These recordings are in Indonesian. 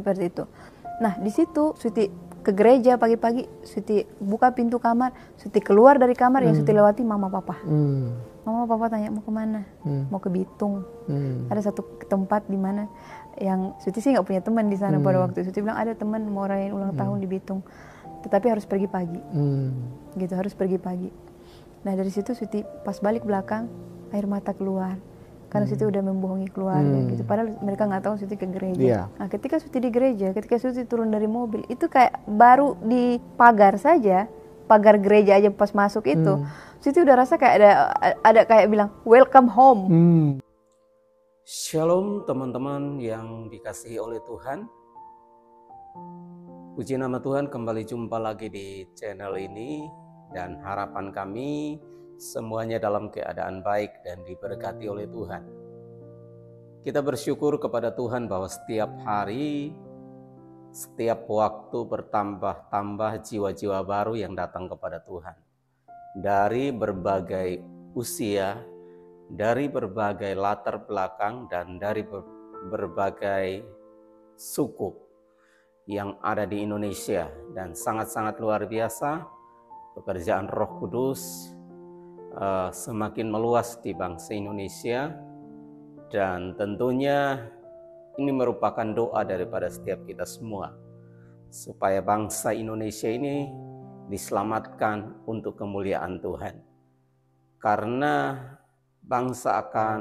seperti itu. Nah di situ Sweety ke gereja pagi-pagi, Sweety buka pintu kamar, Sweety keluar dari kamar, yang Sweety lewati mama papa. Mama papa tanya mau kemana? Mau ke Bitung. Ada satu tempat di mana yang Sweety sih nggak punya teman di sana pada waktu itu. Sweety bilang ada teman mau rayain ulang tahun di Bitung, tetapi harus pergi pagi. Gitu, harus pergi pagi. Nah dari situ Sweety pas balik belakang air mata keluar karena Sweety udah membohongi keluarga gitu. Padahal mereka nggak tahu Sweety ke gereja. Nah ketika Sweety di gereja, ketika Sweety turun dari mobil, itu kayak baru di pagar saja, pagar gereja aja pas masuk itu, Sweety udah rasa kayak ada kayak bilang welcome home. Shalom teman-teman yang dikasihi oleh Tuhan. Puji nama Tuhan, kembali jumpa lagi di channel ini, dan harapan kami semuanya dalam keadaan baik dan diberkati oleh Tuhan. Kita bersyukur kepada Tuhan bahwa setiap hari, setiap waktu bertambah-tambah jiwa-jiwa baru yang datang kepada Tuhan. Dari berbagai usia, dari berbagai latar belakang, dan dari berbagai suku yang ada di Indonesia. Dan sangat-sangat luar biasa, pekerjaan Roh Kudus semakin meluas di bangsa Indonesia, dan tentunya ini merupakan doa daripada setiap kita semua supaya bangsa Indonesia ini diselamatkan untuk kemuliaan Tuhan, karena bangsa akan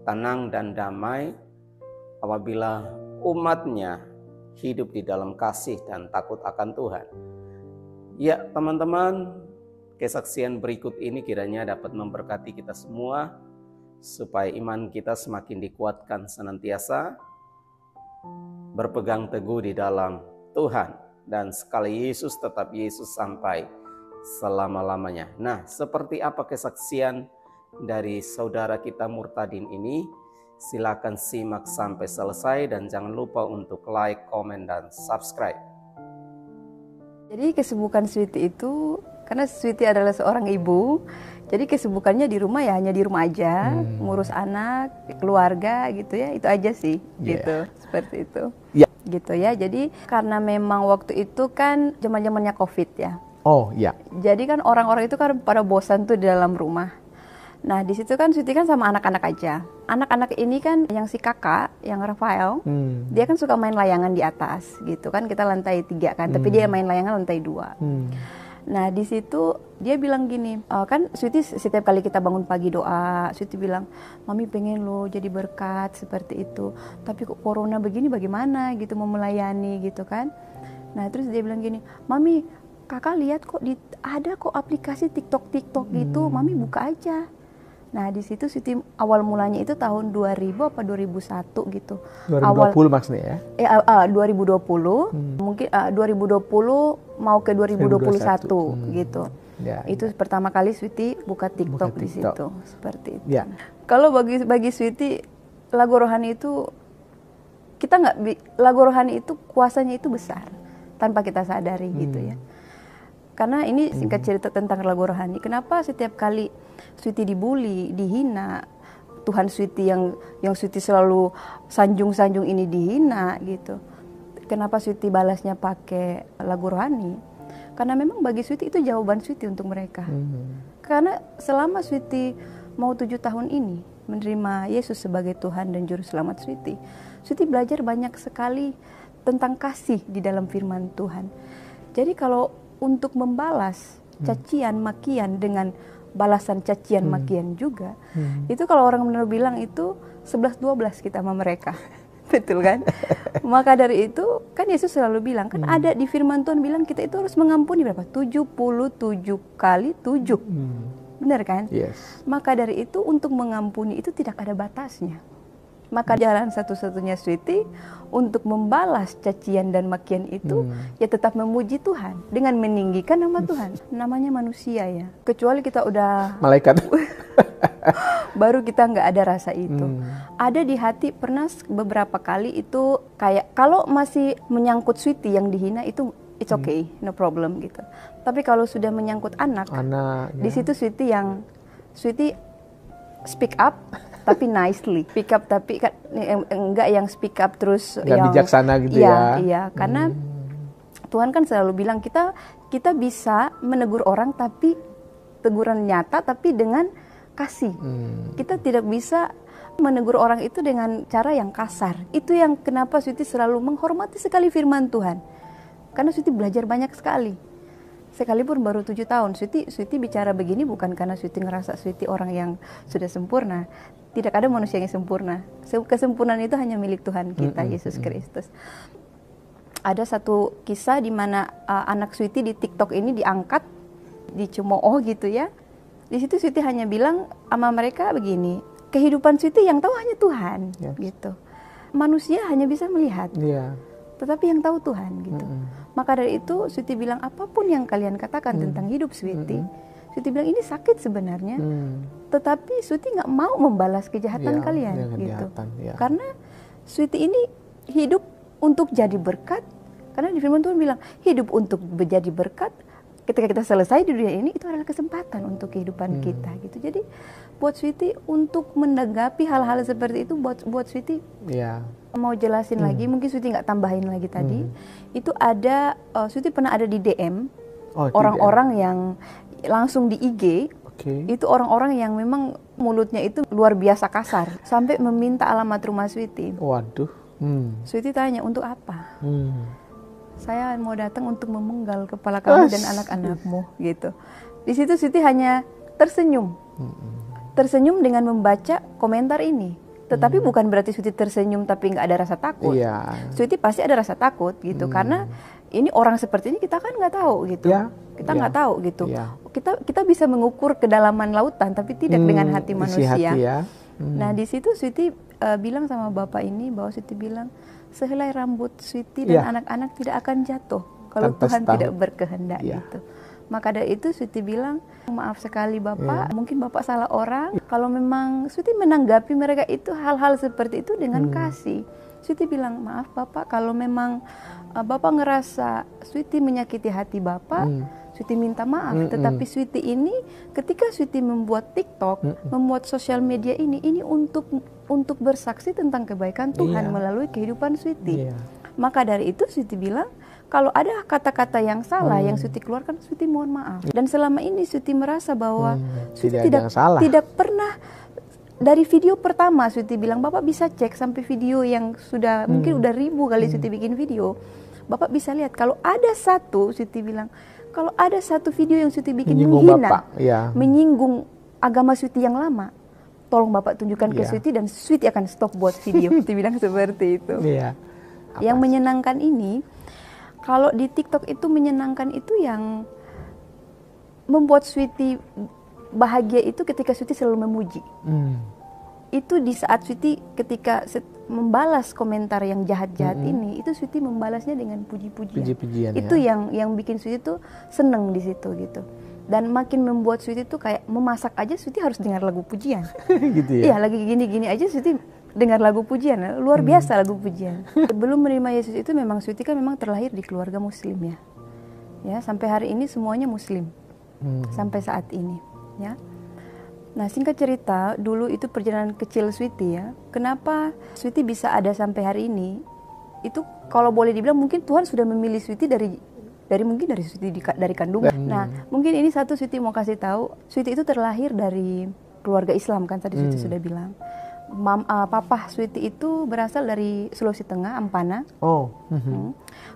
tenang dan damai apabila umatnya hidup di dalam kasih dan takut akan Tuhan. Ya teman-teman, kesaksian berikut ini kiranya dapat memberkati kita semua, supaya iman kita semakin dikuatkan senantiasa, berpegang teguh di dalam Tuhan, dan sekali Yesus tetap Yesus sampai selama-lamanya. Nah, seperti apa kesaksian dari saudara kita Murtadin ini? Silakan simak sampai selesai, dan jangan lupa untuk like, komen, dan subscribe. Jadi kesibukan Sweety itu, karena Sweety adalah seorang ibu, jadi kesibukannya di rumah ya hanya di rumah aja, ngurus anak, keluarga gitu ya, itu aja sih, gitu, seperti itu. Gitu ya, jadi karena memang waktu itu kan zaman-zamannya COVID ya. Jadi kan orang-orang itu kan pada bosan tuh di dalam rumah. Nah di situ kan Sweety kan sama anak-anak aja. Anak-anak ini kan yang si kakak, yang Rafael, dia kan suka main layangan di atas gitu kan. Kita lantai 3 kan, tapi dia main layangan lantai 2. Nah di situ dia bilang gini, kan Sweety setiap kali kita bangun pagi doa, Sweety bilang, mami pengen lo jadi berkat seperti itu. Tapi kok corona begini bagaimana gitu mau melayani gitu kan. Nah terus dia bilang gini, mami kakak lihat kok ada kok aplikasi TikTok gitu, mami buka aja. Nah di situ Sweety awal mulanya itu tahun 2000 apa 2001 gitu. 2020 maksudnya ya? 2020, mungkin 2020 mau ke 2021 gitu. Itu pertama kali Sweety buka TikTok di situ, seperti itu. Kalau bagi Sweety, lagu rohani itu lagu rohani itu kuasanya itu besar tanpa kita sadari gitu ya. Karena ini singkat cerita tentang lagu rohani. Kenapa setiap kali Sweety dibully, dihina, Tuhan Sweety yang Sweety selalu sanjung-sanjung ini dihina gitu. Kenapa Sweety balasnya pakai lagu rohani? Karena memang bagi Sweety itu jawaban Sweety untuk mereka. Karena selama Sweety mau 7 tahun ini menerima Yesus sebagai Tuhan dan Juru Selamat Sweety, Sweety belajar banyak sekali tentang kasih di dalam firman Tuhan. Jadi kalau untuk membalas cacian makian dengan balasan cacian makian juga, itu kalau orang benar bilang itu 11-12 kita sama mereka. Betul kan? Maka dari itu kan Yesus selalu bilang, kan ada di firman Tuhan bilang kita itu harus mengampuni berapa? 77 kali 7. Benar kan? Maka dari itu untuk mengampuni itu tidak ada batasnya. Maka jalan satu-satunya Sweety untuk membalas cacian dan makian itu ya tetap memuji Tuhan dengan meninggikan nama Tuhan. Namanya manusia ya. Kecuali kita udah malaikat. Baru kita nggak ada rasa itu. Ada di hati, pernah beberapa kali itu kayak kalau masih menyangkut Sweety yang dihina itu it's okay, no problem gitu. Tapi kalau sudah menyangkut anak ya. Di situ Sweety speak up. tapi nicely. Speak up tapi kan enggak yang speak up terus nggak yang bijaksana gitu iya, ya. Iya, karena Tuhan kan selalu bilang kita bisa menegur orang tapi teguran nyata tapi dengan kasih. Kita tidak bisa menegur orang itu dengan cara yang kasar. Itu yang kenapa Switi selalu menghormati sekali firman Tuhan. Karena Switi belajar banyak sekali. Sekalipun baru 7 tahun, Switi bicara begini bukan karena Switi ngerasa Switi orang yang sudah sempurna. Tidak ada manusia yang sempurna. Kesempurnaan itu hanya milik Tuhan kita, Yesus Kristus. Ada satu kisah di mana anak Switi di TikTok ini diangkat, dicemooh gitu ya. Di situ Switi hanya bilang sama mereka begini, kehidupan Switi yang tahu hanya Tuhan, gitu. Manusia hanya bisa melihat, tetapi yang tahu Tuhan, gitu. Maka dari itu Switi bilang apapun yang kalian katakan tentang hidup Switi, Switi bilang ini sakit sebenarnya, tetapi Switi nggak mau membalas kejahatan kalian, gitu. Karena Switi ini hidup untuk jadi berkat, karena di firman Tuhan bilang hidup untuk menjadi berkat. Ketika kita selesai di dunia ini, itu adalah kesempatan untuk kehidupan kita, gitu. Jadi buat Switi untuk menanggapi hal-hal seperti itu, buat Switi mau jelasin lagi, mungkin Switi nggak tambahin lagi tadi. Itu ada, Switi pernah ada di DM, orang-orang yang langsung di IG, itu orang-orang yang memang mulutnya itu luar biasa kasar, sampai meminta alamat rumah Switi. Waduh. Switi tanya, untuk apa? Saya mau datang untuk memenggal kepala kamu dan anak-anakmu, gitu. Di situ Switi hanya tersenyum, tersenyum dengan membaca komentar ini. Tetapi bukan berarti Switi tersenyum tapi nggak ada rasa takut. Switi pasti ada rasa takut, gitu, karena ini orang seperti ini kita kan nggak tahu, gitu. Kita nggak tahu, gitu. Kita bisa mengukur kedalaman lautan, tapi tidak dengan hati manusia. Nah di situ Switi bilang sama bapak ini bahwa Switi bilang, sehelai rambut Switi dan anak-anak tidak akan jatuh kalau Tuhan tidak berkehendak, gitu. Maka dari itu Switi bilang, maaf sekali Bapak, mungkin Bapak salah orang. Kalau memang Switi menanggapi mereka itu hal-hal seperti itu dengan kasih. Switi bilang, maaf Bapak, kalau memang Bapak ngerasa Switi menyakiti hati Bapak, Switi minta maaf. Tetapi Switi ini, ketika Switi membuat TikTok, membuat sosial media ini untuk bersaksi tentang kebaikan Tuhan melalui kehidupan Switi. Maka dari itu Switi bilang, kalau ada kata-kata yang salah yang Switi keluarkan, Switi mohon maaf. Dan selama ini Switi merasa bahwa Switi tidak pernah, dari video pertama Switi bilang, Bapak bisa cek sampai video yang sudah mungkin udah 1000 kali Switi bikin video. Bapak bisa lihat kalau ada satu, Switi bilang, kalau ada satu video yang Switi bikin menghina, menyinggung agama Switi yang lama, tolong Bapak tunjukkan ke Switi dan Switi akan stop buat video. Switi bilang seperti itu. Yang menyenangkan ini, kalau di TikTok itu menyenangkan itu yang membuat Switi bahagia itu ketika Switi selalu memuji. Itu di saat Switi ketika membalas komentar yang jahat-jahat ini, itu Switi membalasnya dengan puji-pujian. Itu yang bikin Switi tuh seneng di situ, gitu. Dan makin membuat Switi tuh kayak memasak aja Switi harus dengar lagu pujian. Gitu ya? Iya, lagi gini-gini aja Switi dengar lagu pujian, luar biasa lagu pujian. Sebelum menerima Yesus itu memang Switi kan memang terlahir di keluarga Muslim ya. Ya, sampai hari ini semuanya Muslim. Sampai saat ini, ya. Nah, singkat cerita, dulu itu perjalanan kecil Switi ya. Kenapa Switi bisa ada sampai hari ini? Itu kalau boleh dibilang mungkin Tuhan sudah memilih Switi dari Switi dari kandungan. Nah, mungkin ini satu Switi mau kasih tahu, Switi itu terlahir dari keluarga Islam kan tadi Switi sudah bilang. Papa Switi itu berasal dari Sulawesi Tengah, Ampana.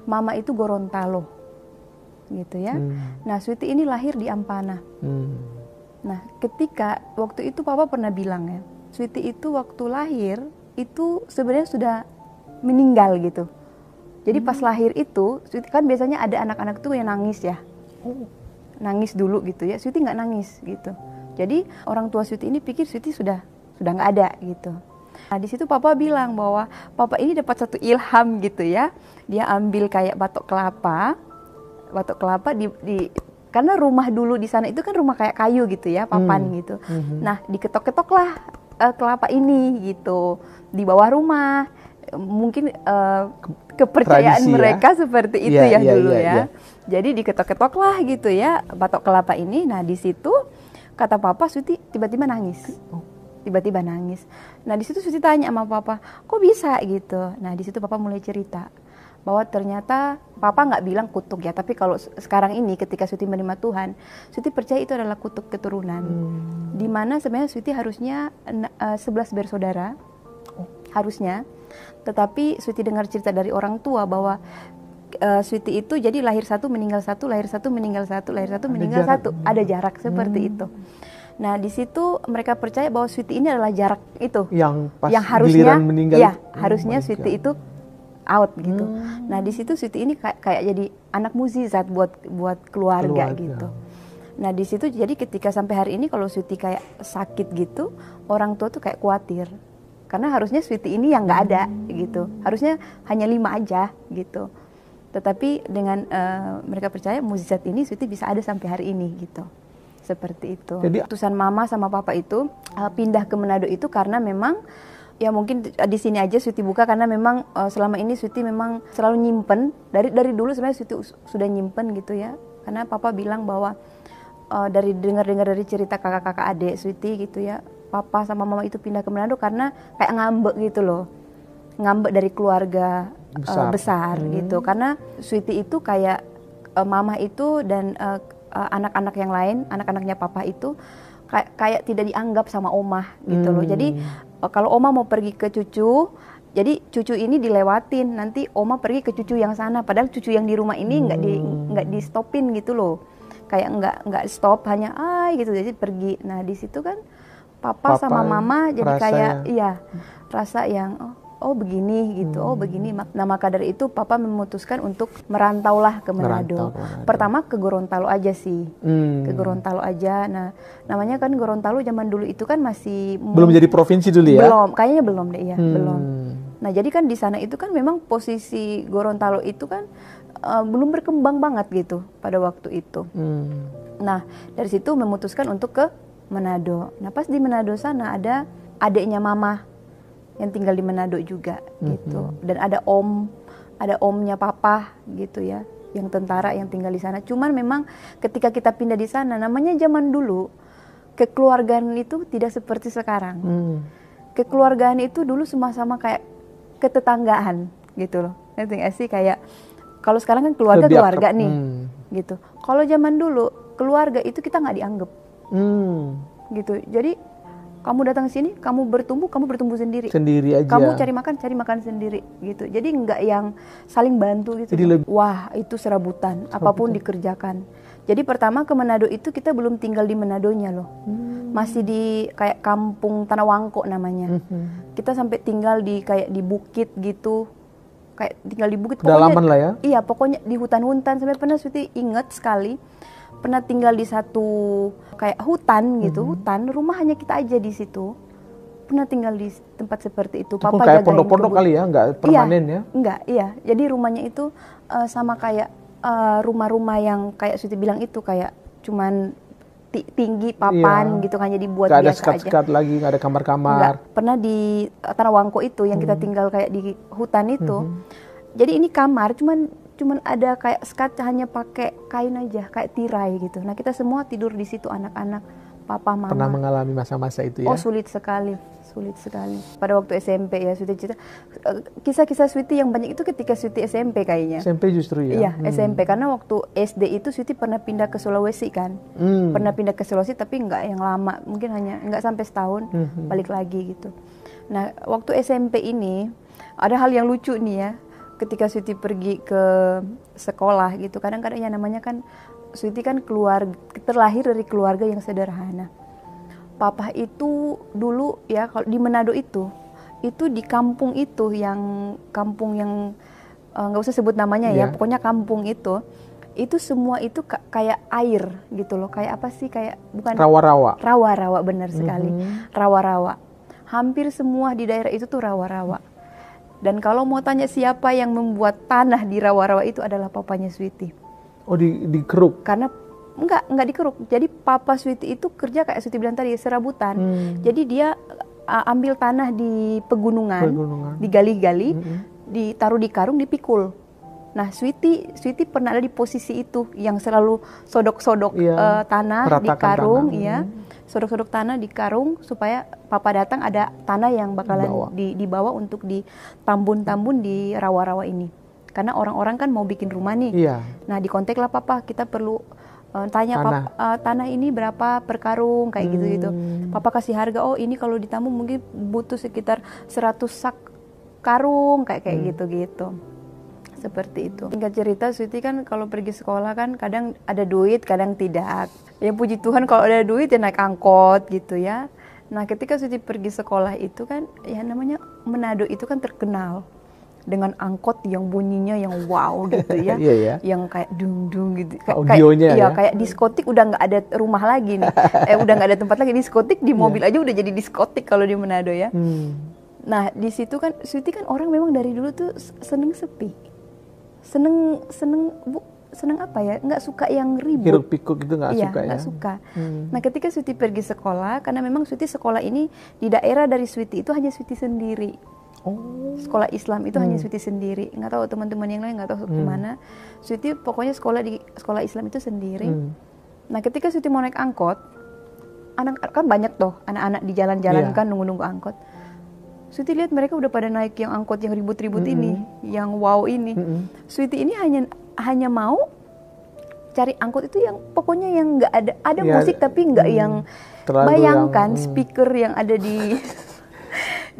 Mama itu Gorontalo, gitu ya. Nah, Switi ini lahir di Ampana. Nah, ketika waktu itu Papa pernah bilang ya, Switi itu waktu lahir itu sebenarnya sudah meninggal gitu. Jadi pas lahir itu, Switi kan biasanya ada anak-anak tuh yang nangis ya, nangis dulu gitu ya. Switi nggak nangis gitu. Jadi orang tua Switi ini pikir Switi sudah nggak ada gitu. Nah di situ Papa bilang bahwa Papa ini dapat satu ilham gitu ya. Dia ambil kayak batok kelapa karena rumah dulu di sana itu kan rumah kayak kayu gitu ya, papan gitu. Nah diketok-ketoklah kelapa ini gitu di bawah rumah. Mungkin kepercayaan tradisi, mereka seperti itu dulu ya. Jadi diketok-ketoklah gitu ya batok kelapa ini. Nah di situ kata Papa Switi tiba-tiba nangis. tiba-tiba nangis. Nah di situ Sweety tanya sama papa, kok bisa gitu. Nah di situ papa mulai cerita bahwa ternyata papa nggak bilang kutuk ya, tapi kalau sekarang ini ketika Sweety menerima Tuhan, Sweety percaya itu adalah kutuk keturunan. Dimana sebenarnya Sweety harusnya 11 bersaudara, harusnya. Tetapi Sweety dengar cerita dari orang tua bahwa Sweety itu jadi lahir satu meninggal satu, lahir satu meninggal satu, lahir satu meninggal satu, ada jarak seperti itu. Nah di situ mereka percaya bahwa Sweety ini adalah jarak itu yang pas yang harusnya meninggal. Ya, harusnya Sweety itu out gitu. Nah di situ Sweety ini kayak jadi anak mukjizat buat keluarga gitu. Nah di situ jadi ketika sampai hari ini kalau Sweety kayak sakit gitu, orang tua tuh kayak khawatir karena harusnya Sweety ini yang nggak ada gitu, harusnya hanya 5 aja gitu. Tetapi dengan mereka percaya mukjizat ini Sweety bisa ada sampai hari ini gitu, seperti itu. Jadi keputusan mama sama papa itu pindah ke Manado itu karena memang ya mungkin di sini aja Sweety buka karena memang selama ini Sweety memang selalu nyimpen dari dulu sebenarnya Sweety sudah nyimpen gitu ya, karena papa bilang bahwa dari dengar dari cerita kakak-kakak adik Sweety gitu ya, papa sama mama itu pindah ke Manado karena kayak ngambek gitu loh, ngambek dari keluarga besar gitu, karena Sweety itu kayak mama itu dan anak-anak yang lain, anak-anaknya papa itu kayak tidak dianggap sama omah gitu loh. Jadi kalau oma mau pergi ke cucu, jadi cucu ini dilewatin, nanti oma pergi ke cucu yang sana, padahal cucu yang di rumah ini nggak di stopin gitu loh, kayak nggak stop, hanya gitu, jadi pergi. Nah di situ kan papa sama mama jadi kayak rasa yang oh begini gitu, oh begini. Nah maka dari itu papa memutuskan untuk merantaulah ke Manado. Pertama ke Gorontalo aja sih, ke Gorontalo aja. Nah namanya kan Gorontalo zaman dulu itu kan masih belum jadi provinsi dulu ya? Belum, kayaknya belum deh ya, belum. Nah jadi kan di sana itu kan memang posisi Gorontalo itu kan belum berkembang banget gitu pada waktu itu. Nah dari situ memutuskan untuk ke Manado. Nah pas di Manado sana ada adiknya mama yang tinggal di Manado juga gitu, dan ada omnya papa gitu ya, yang tentara yang tinggal di sana. Cuman memang ketika kita pindah di sana, namanya zaman dulu kekeluargaan itu tidak seperti sekarang. Kekeluargaan itu dulu sama-sama kayak ketetanggaan gitu loh, ngerti nggak sih? Kayak kalau sekarang kan keluarga nih gitu. Kalau zaman dulu keluarga itu kita nggak dianggap gitu. Jadi kamu datang ke sini, kamu bertumbuh sendiri aja. Kamu cari makan sendiri gitu. Jadi nggak yang saling bantu gitu. Jadi wah itu serabutan, apapun dikerjakan. Jadi pertama ke Manado itu kita belum tinggal di Manadonya loh, masih di kayak kampung Tanah Wangko namanya. Kita sampai tinggal di kayak di bukit gitu, kayak tinggal di bukit. Pedalaman lah ya? Iya pokoknya di hutan-hutan. Sampai pernah Sweety ingat sekali, pernah tinggal di satu kayak hutan gitu, hutan, rumah hanya kita aja di situ. Pernah tinggal di tempat seperti itu. Papa kayak pondok-pondok kali ya, nggak permanen ya? Enggak, iya. Jadi rumahnya itu sama kayak rumah-rumah yang kayak Sweety bilang itu, kayak cuman tinggi papan gitu, hanya dibuat biasa aja. Nggak ada sekat-sekat lagi, nggak ada kamar-kamar. Enggak. Pernah di Tanah Wangko itu yang kita tinggal kayak di hutan itu. Jadi ini kamar, cuman ada kayak sekat, hanya pakai kain aja, kayak tirai gitu. Nah kita semua tidur di situ, anak-anak, papa, mama. Pernah mengalami masa-masa itu ya? Oh sulit sekali. Pada waktu SMP ya, Sweety cerita. Kisah-kisah Sweety yang banyak itu ketika Sweety SMP kayaknya. SMP justru ya? Iya, SMP. Karena waktu SD itu Sweety pernah pindah ke Sulawesi kan. Pernah pindah ke Sulawesi tapi nggak yang lama. Mungkin hanya nggak sampai setahun, balik lagi gitu. Nah waktu SMP ini, ada hal yang lucu nih ya. Ketika Sweety pergi ke sekolah gitu, kadang-kadang yang namanya kan Sweety kan terlahir dari keluarga yang sederhana. Papa itu dulu ya, kalau di Manado itu di kampung itu, yang kampung yang nggak usah sebut namanya ya, pokoknya kampung itu semua itu kayak air gitu loh, kayak apa sih, kayak bukan rawa-rawa benar sekali, rawa-rawa. Hampir semua di daerah itu tuh rawa-rawa. Dan kalau mau tanya siapa yang membuat tanah di rawa-rawa itu, adalah papanya Sweety. Oh dikeruk? Karena enggak dikeruk. Jadi papa Sweety itu kerja kayak Sweety bilang tadi, serabutan. Jadi dia ambil tanah di pegunungan. Digali-gali, ditaruh di karung, dipikul. Nah Sweety pernah ada di posisi itu, yang selalu sodok-sodok tanah di karung, ya. sodok-sodok tanah di karung supaya papa datang ada tanah yang bakalan dibawa untuk ditambun-tambun di rawa-rawa ini. Karena orang-orang kan mau bikin rumah nih. Iya. Nah dikontak lah papa, kita perlu tanya tanah ini berapa per karung kayak gitu-gitu. Papa kasih harga, oh ini kalau ditambun mungkin butuh sekitar 100 sak karung kayak gitu-gitu. Seperti itu. Singkat cerita, Sweety kan kalau pergi sekolah kan kadang ada duit, kadang tidak. Ya puji Tuhan kalau ada duit ya naik angkot gitu ya. Nah ketika Sweety pergi sekolah itu kan, ya namanya Manado itu kan terkenal dengan angkot yang bunyinya yang wow gitu ya. Yang kayak dung-dung gitu. Audionya ya. Kayak diskotik udah nggak ada rumah lagi nih. Udah nggak ada tempat lagi, diskotik di mobil aja udah jadi diskotik kalau di Manado ya. Nah di situ kan Sweety kan orang memang dari dulu tuh seneng sepi. Seneng apa ya, nggak suka yang ribut, hiruk pikuk itu nggak suka ya. Nggak suka. Nah ketika Sweety pergi sekolah, karena memang Sweety sekolah ini di daerah dari Sweety itu hanya Sweety sendiri. Sekolah Islam itu hanya Sweety sendiri, nggak tahu teman-teman yang lain nggak tahu kemana. Sweety pokoknya sekolah di sekolah Islam itu sendiri. Nah ketika Sweety mau naik angkot, anak kan banyak tuh anak-anak di jalan-jalan kan nunggu-nunggu angkot. Sweety lihat mereka udah pada naik yang angkot yang ribut-ribut ini, yang wow ini. Sweety ini hanya mau cari angkot itu yang pokoknya yang nggak ada musik tapi nggak yang bayangkan speaker yang ada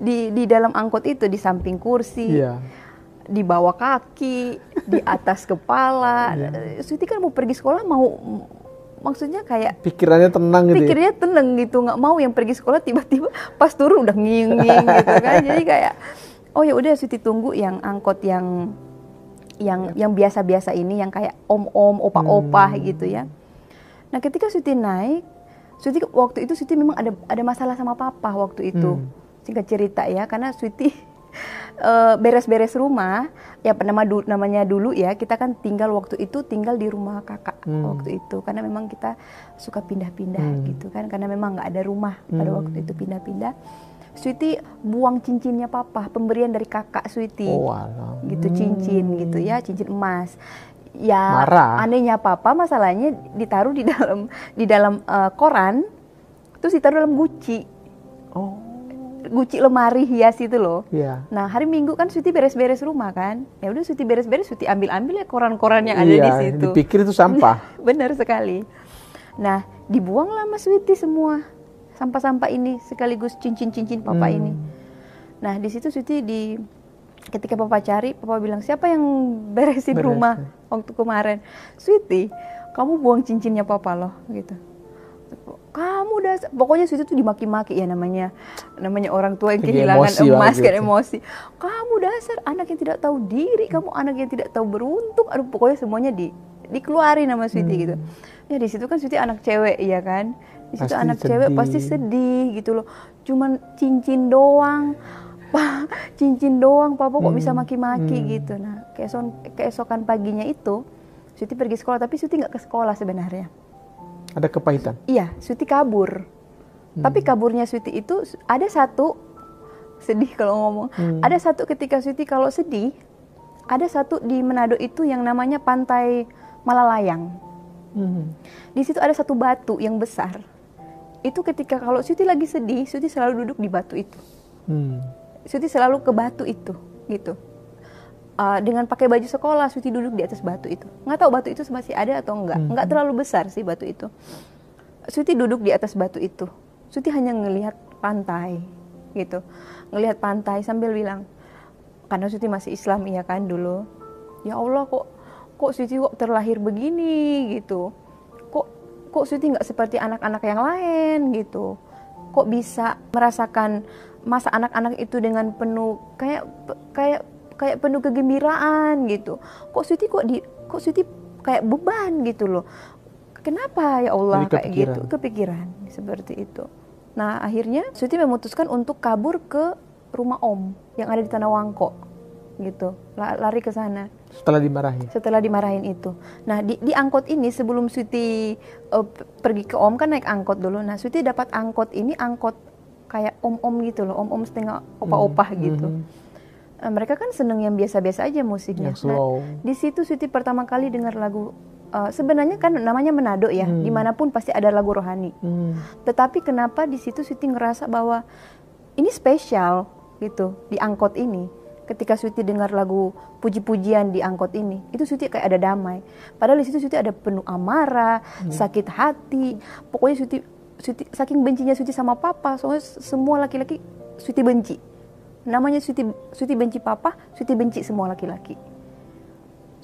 di dalam angkot itu, di samping kursi, di bawah kaki, di atas kepala. Sweety kan mau pergi sekolah maksudnya kayak pikirannya tenang gitu. Pikirnya tenang gitu, nggak mau yang pergi sekolah tiba-tiba pas turun udah nging-nging gitu kan. Jadi kayak oh ya udah Sweety tunggu yang angkot yang biasa-biasa ini, yang kayak om-om, opa-opa gitu ya. Nah ketika Sweety naik, Sweety waktu itu Sweety memang ada masalah sama papa waktu itu. Singkat cerita ya, karena Sweety beres-beres rumah, ya namanya dulu ya, kita kan tinggal di rumah kakak waktu itu, karena memang kita suka pindah-pindah gitu kan, karena memang nggak ada rumah pada waktu itu, pindah-pindah. Sweety buang cincinnya papa, pemberian dari kakak Sweety, gitu, cincin gitu ya, cincin emas. Ya anehnya papa masalahnya ditaruh di dalam koran, terus ditaruh dalam guci. Guci lemari hias itu loh. Nah hari Minggu kan Sweety beres-beres rumah kan, ya udah Sweety beres-beres, Sweety ambil ya koran-koran yang ada di situ. Dipikir itu sampah. Benar sekali. Nah dibuanglah sama Sweety semua sampah-sampah ini sekaligus cincin-cincin papa ini. Nah di situ Sweety ketika papa cari, papa bilang siapa yang beresin rumah waktu kemarin? Sweety, kamu buang cincinnya papa loh gitu. Kamu pokoknya Sweety tuh dimaki-maki ya, namanya orang tua yang kehilangan emas kan, emosi. Kamu dasar anak yang tidak tahu diri, kamu anak yang tidak tahu beruntung. Aduh pokoknya semuanya dikeluarin sama Sweety gitu. Ya di situ kan Sweety anak cewek ya kan. Di situ anak cewek pasti sedih gitu loh. Cuman cincin doang. Cincin doang papa kok bisa maki-maki gitu. Nah, keesokan paginya itu Sweety pergi sekolah, tapi Sweety nggak ke sekolah sebenarnya. Ada kepahitan? Iya, Sweety kabur. Tapi kaburnya Sweety itu ada satu, sedih kalau ngomong. Ada satu ketika Sweety kalau sedih, ada satu di Manado itu yang namanya Pantai Malalayang. Di situ ada satu batu yang besar. Itu ketika kalau Sweety lagi sedih, Sweety selalu duduk di batu itu. Sweety selalu ke batu itu, gitu. Dengan pakai baju sekolah, Sweety duduk di atas batu itu. Nggak tahu batu itu masih ada atau enggak. Nggak terlalu besar sih batu itu. Sweety duduk di atas batu itu. Sweety hanya ngelihat pantai, gitu. Ngelihat pantai sambil bilang, karena Sweety masih Islam ya kan dulu. Ya Allah kok Sweety kok terlahir begini gitu. Kok Sweety nggak seperti anak-anak yang lain gitu. Kok bisa merasakan masa anak-anak itu dengan penuh kayak penuh kegembiraan gitu. Kok Sweety kayak beban gitu loh. Kenapa ya Allah kayak gitu? Kepikiran seperti itu. Nah akhirnya Sweety memutuskan untuk kabur ke rumah Om yang ada di Tanah Wangko gitu. Lari ke sana. Setelah dimarahin itu. Nah di angkot ini sebelum Sweety pergi ke Om kan naik angkot dulu. Nah Sweety dapat angkot ini, angkot kayak om-om gitu loh, om-om setengah opa-opa gitu. Mereka kan seneng yang biasa-biasa aja musiknya. Yang slow. Nah, di situ Sweety pertama kali dengar lagu sebenarnya kan namanya Manado ya, dimanapun pasti ada lagu rohani. Tetapi kenapa di situ Sweety ngerasa bahwa ini spesial gitu di angkot ini. Ketika Sweety dengar lagu puji-pujian di angkot ini, itu Sweety kayak ada damai. Padahal di situ Sweety ada penuh amarah, sakit hati. Pokoknya Sweety saking bencinya Sweety sama papa, soalnya semua laki-laki Sweety benci. Namanya Sweety benci papa, Sweety benci semua laki-laki.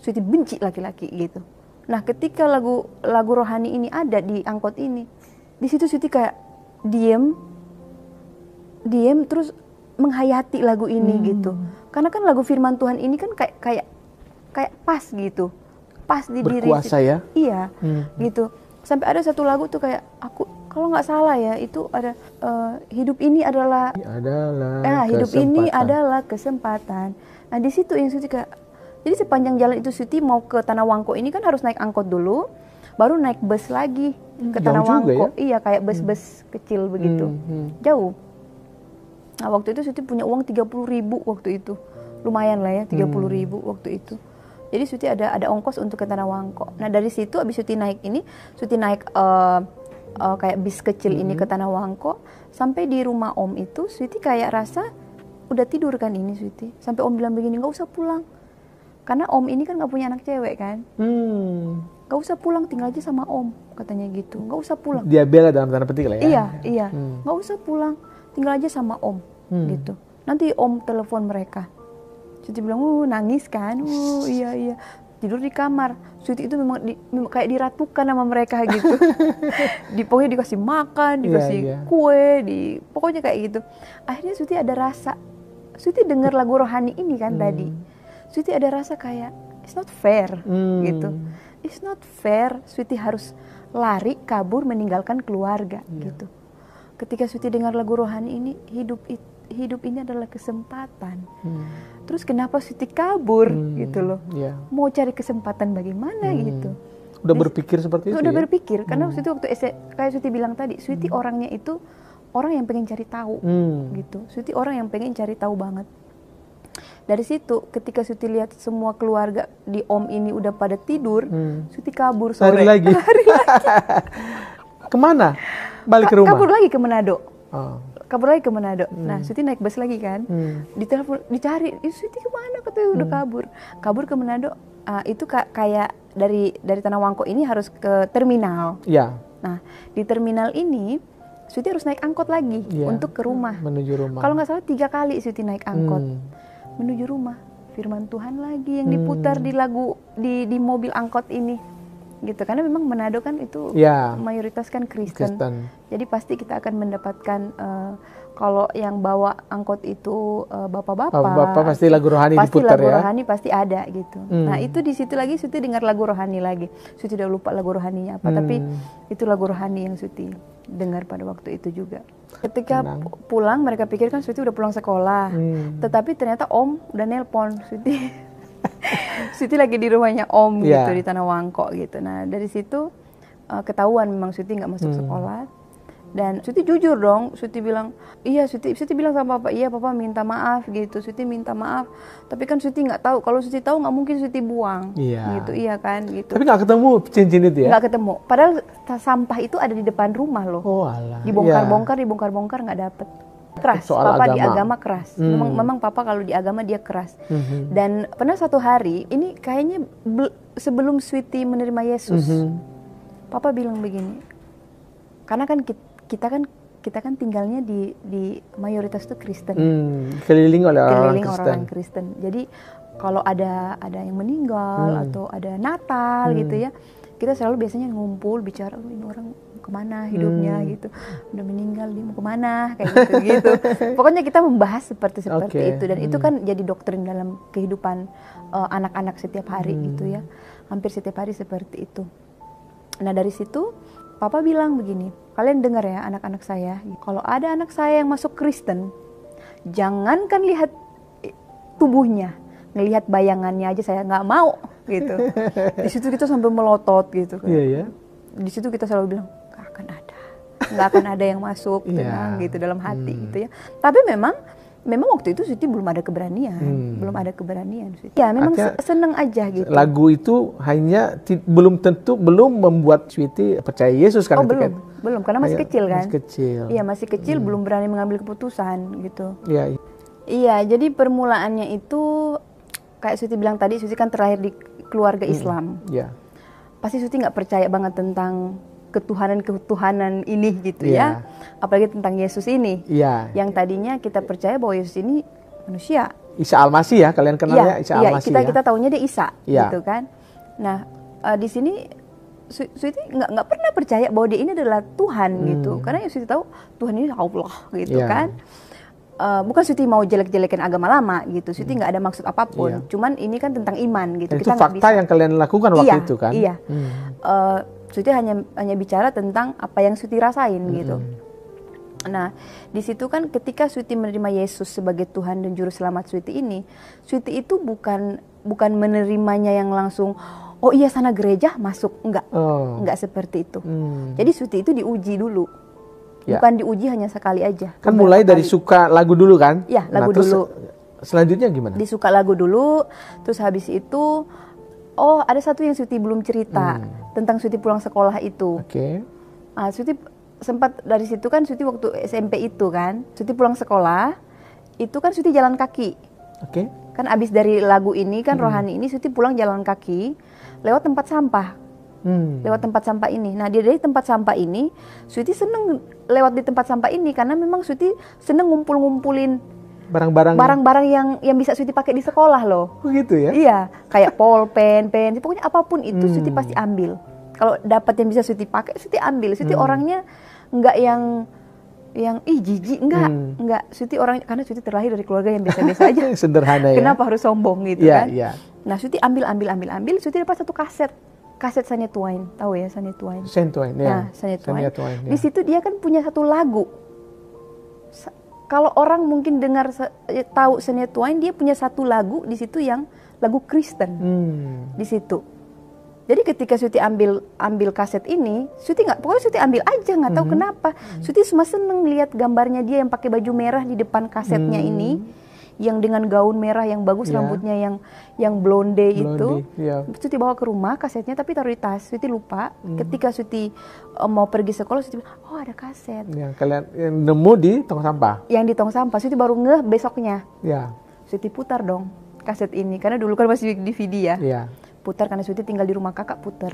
Sweety benci laki-laki gitu. Nah, ketika lagu rohani ini ada di angkot ini, di situ Sweety kayak diem terus menghayati lagu ini gitu. Karena kan lagu firman Tuhan ini kan kayak pas gitu. Pas di diri berkuasa ya. Iya. Gitu. Sampai ada satu lagu tuh kayak aku kalau nggak salah ya, itu ada hidup ini adalah hidup ini adalah kesempatan. Nah, di situ yang Sweety kayak, jadi sepanjang jalan itu Sweety mau ke Tanah Wangko ini kan harus naik angkot dulu, baru naik bus lagi ke Tanah Wangko. Ya? Iya, kayak bus-bus kecil begitu. Jauh. Nah, waktu itu Sweety punya uang 30.000 waktu itu. Lumayan lah ya, 30.000 waktu itu. Jadi Sweety ada ongkos untuk ke Tanah Wangko. Nah, dari situ abis Sweety naik kayak bis kecil ini ke Tanah Wangko, sampai di rumah Om itu Sweety kayak rasa udah tidur kan ini Sweety. Sampai Om bilang begini, nggak usah pulang. Karena Om ini kan gak punya anak cewek kan. Gak usah pulang, tinggal aja sama Om, katanya gitu. Gak usah pulang. Dia bela dalam tanda petik lah ya. Iya. Gak usah pulang, tinggal aja sama Om, gitu. Nanti Om telepon mereka. Sweety bilang, nangis kan. Iya. Tidur di kamar. Sweety itu memang kayak diratukan sama mereka gitu. Pokoknya dikasih makan, dikasih kue, pokoknya kayak gitu. Akhirnya Sweety ada rasa. Sweety dengar lagu rohani ini kan tadi. Sweety ada rasa kayak it's not fair gitu. It's not fair Sweety harus lari, kabur, meninggalkan keluarga gitu. Ketika Sweety dengar lagu rohani ini, hidup ini adalah kesempatan. Terus kenapa Sweety kabur gitu loh? Mau cari kesempatan bagaimana gitu. Udah berpikir seperti itu. Udah berpikir karena waktu kayak Sweety bilang tadi, Sweety orangnya itu orang yang pengen cari tahu gitu. Sweety orang yang pengen cari tahu banget. Dari situ ketika Sweety lihat semua keluarga di Om ini udah pada tidur, Sweety kabur sore. Lari lagi. Kemana? Balik ke rumah? Kabur lagi ke Manado. Kabur lagi ke Manado. Nah, Sweety naik bus lagi kan. Ditelepon, dicari, Sweety kemana? Katanya udah kabur. Kabur ke Manado. Itu kayak dari Tanah Wangko ini harus ke terminal. Iya. Nah, di terminal ini Sweety harus naik angkot lagi untuk ke rumah. Menuju rumah. Kalau nggak salah 3 kali Sweety naik angkot. Menuju rumah, firman Tuhan lagi yang diputar di lagu di mobil angkot ini gitu, karena memang Manado kan itu mayoritas kan Kristen. Jadi pasti kita akan mendapatkan kalau yang bawa angkot itu bapak-bapak pasti lagu rohani diputar lagu ya. Rohani pasti ada gitu. Nah, itu di situ lagi Sweety dengar lagu rohani lagi. Sweety udah lupa lagu rohaninya apa, tapi itu lagu rohani yang Sweety dengar pada waktu itu juga. Ketika pulang, mereka pikir kan Sweety udah pulang sekolah, tetapi ternyata Om udah nelpon Sweety. Sweety lagi di rumahnya Om gitu di Tanah Wangko gitu. Nah, dari situ ketahuan memang Sweety nggak masuk sekolah. Dan Sweety jujur dong, Sweety bilang, iya Sweety bilang sama Papa, iya Papa minta maaf gitu, Sweety minta maaf. Tapi kan Sweety nggak tahu, kalau Sweety tahu nggak mungkin Sweety buang, gitu, iya kan gitu. Tapi nggak ketemu cincin itu ya? Nggak ketemu, padahal sampah itu ada di depan rumah loh. Oh alah. Dibongkar nggak dapet. Keras, soal Papa agama. di agama keras. Memang Papa kalau di agama dia keras. Dan pernah satu hari, ini kayaknya sebelum Sweety menerima Yesus, Papa bilang begini, karena kan kita kan tinggalnya di mayoritas itu Kristen. Keliling oleh orang Kristen. Jadi kalau ada yang meninggal atau ada Natal gitu ya, kita selalu biasanya ngumpul bicara, ini orang kemana hidupnya gitu, udah meninggal dia mau kemana kayak gitu. Pokoknya kita membahas seperti itu, dan itu kan jadi doktrin dalam kehidupan anak-anak setiap hari gitu ya, hampir setiap hari seperti itu. Nah, dari situ Papa bilang begini, kalian dengar ya anak-anak saya, kalau ada anak saya yang masuk Kristen, jangankan lihat tubuhnya, ngelihat bayangannya aja saya nggak mau gitu. Di situ kita sampai melotot gitu kan. Di situ kita selalu bilang nggak akan ada yang masuk tenang gitu dalam hati gitu ya. Tapi memang memang waktu itu Sweety belum ada keberanian, Sweety. Ya memang seneng aja gitu. Lagu itu hanya belum membuat Sweety percaya Yesus kan? Belum, karena masih kecil kan? Masih kecil. Iya masih kecil, belum berani mengambil keputusan gitu. Iya. Iya, jadi permulaannya itu kayak Sweety bilang tadi, Sweety kan terlahir di keluarga Islam. Iya. Pasti Sweety nggak percaya banget tentang ketuhanan ini gitu ya, apalagi tentang Yesus ini, yang tadinya kita percaya bahwa Yesus ini manusia. Isa Al-Masih ya, kalian kenalnya Isa Al-Masih ya? Kita tahunya dia Isa, gitu kan. Nah di sini Sweety nggak pernah percaya bahwa dia ini adalah Tuhan gitu, karena Sweety tahu Tuhan ini Allah gitu kan. Bukan Sweety mau jelek-jelekin agama lama gitu, Sweety nggak ada maksud apapun, cuman ini kan tentang iman gitu. Dan kita itu fakta yang kalian lakukan waktu itu kan? Iya. Sweety hanya bicara tentang apa yang Sweety rasain gitu. Nah, di situ kan ketika Sweety menerima Yesus sebagai Tuhan dan Juru Selamat Sweety ini, Sweety itu bukan menerimanya yang langsung, oh iya sana gereja masuk, enggak seperti itu. Jadi Sweety itu diuji dulu, bukan diuji hanya sekali aja. Kan mulai dari suka lagu dulu kan? Iya, lagu dulu. Selanjutnya gimana? Disuka lagu dulu, terus habis itu, oh ada satu yang Sweety belum cerita tentang Sweety pulang sekolah itu. Sweety sempat dari situ kan, Sweety waktu SMP itu kan, Sweety pulang sekolah, itu kan Sweety jalan kaki. Kan abis dari lagu ini kan rohani ini, Sweety pulang jalan kaki lewat tempat sampah. Lewat tempat sampah ini. Nah dari tempat sampah ini, Sweety seneng lewat di tempat sampah ini karena memang Sweety seneng ngumpulin barang-barang yang bisa Sweety pakai di sekolah loh. Gitu ya? Iya, kayak pulpen, pokoknya apapun itu Sweety pasti ambil. Kalau dapat yang bisa Sweety pakai, Sweety ambil. Sweety orangnya nggak yang jijik, enggak. Sweety orangnya, karena Sweety terlahir dari keluarga yang biasa-biasa aja. Sederhana ya. Kenapa harus sombong gitu kan? Iya. Nah Sweety ambil. Sweety dapat satu kaset Shania Twain, tahu ya Shania Twain? Shania Twain. Di situ dia kan punya satu lagu. Kalau orang mungkin tahu Shania Twain, dia punya satu lagu di situ yang lagu Kristen di situ. Jadi ketika Sweety ambil kaset ini, pokoknya Sweety ambil aja, nggak tahu kenapa. Sweety cuma seneng lihat gambarnya dia yang pakai baju merah di depan kasetnya ini, yang dengan gaun merah yang bagus, rambutnya yang blonde itu. Sweety bawa ke rumah kasetnya, tapi taruh di tas. Sweety lupa. Ketika Sweety mau pergi sekolah, Sweety bilang, oh ada kaset. Yang kalian nemu di tong sampah. Yang di tong sampah. Sweety baru ngeh besoknya. Sweety putar dong kaset ini, karena dulu kan masih DVD ya. Putar karena Sweety tinggal di rumah kakak, putar.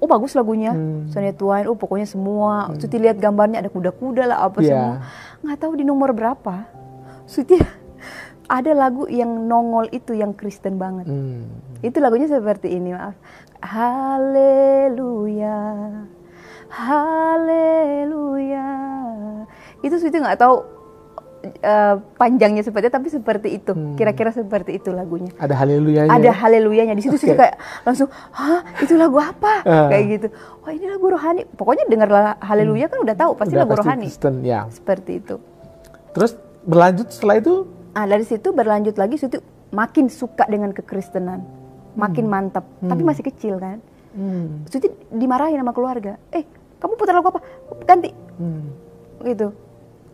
Oh bagus lagunya, Shania Twain. Oh pokoknya semua. Sweety lihat gambarnya ada kuda-kuda lah apa semua. Nggak tahu di nomor berapa. Sweety ada lagu yang nongol itu yang Kristen banget. Itu lagunya seperti ini, maaf. Haleluya, haleluya. Itu Sweety nggak tahu panjangnya seperti itu, tapi seperti itu. Kira-kira seperti itu lagunya. Ada haleluyanya. Ada haleluyanya. Di situ Sweety kayak langsung, hah itu lagu apa? Kayak gitu. Wah ini lagu rohani. Pokoknya dengar haleluya kan udah tahu pasti lagu rohani. Kristen, ya. Seperti itu. Terus berlanjut setelah itu? Dari situ berlanjut lagi, Sweety makin suka dengan kekristenan, makin mantap. Tapi masih kecil kan. Sweety dimarahin sama keluarga. Kamu putar lagu apa? Ganti. Gitu.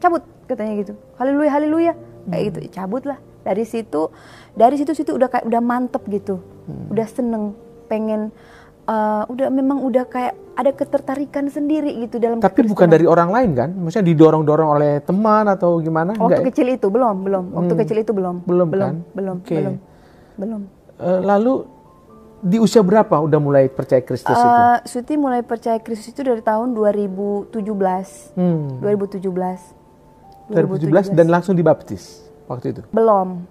Cabut katanya gitu. Haleluya, haleluya. Kayak gitu. Cabut lah. Dari situ Sweety udah mantep gitu. Udah seneng, pengen udah kayak ada ketertarikan sendiri gitu dalam. Tapi bukan dari orang lain kan? Maksudnya didorong-dorong oleh teman atau gimana? Waktu kecil itu belum. Waktu kecil itu belum. Belum. Lalu di usia berapa udah mulai percaya Kristus itu? Sweety mulai percaya Kristus itu dari tahun 2017. 2017 dan langsung dibaptis waktu itu? Belum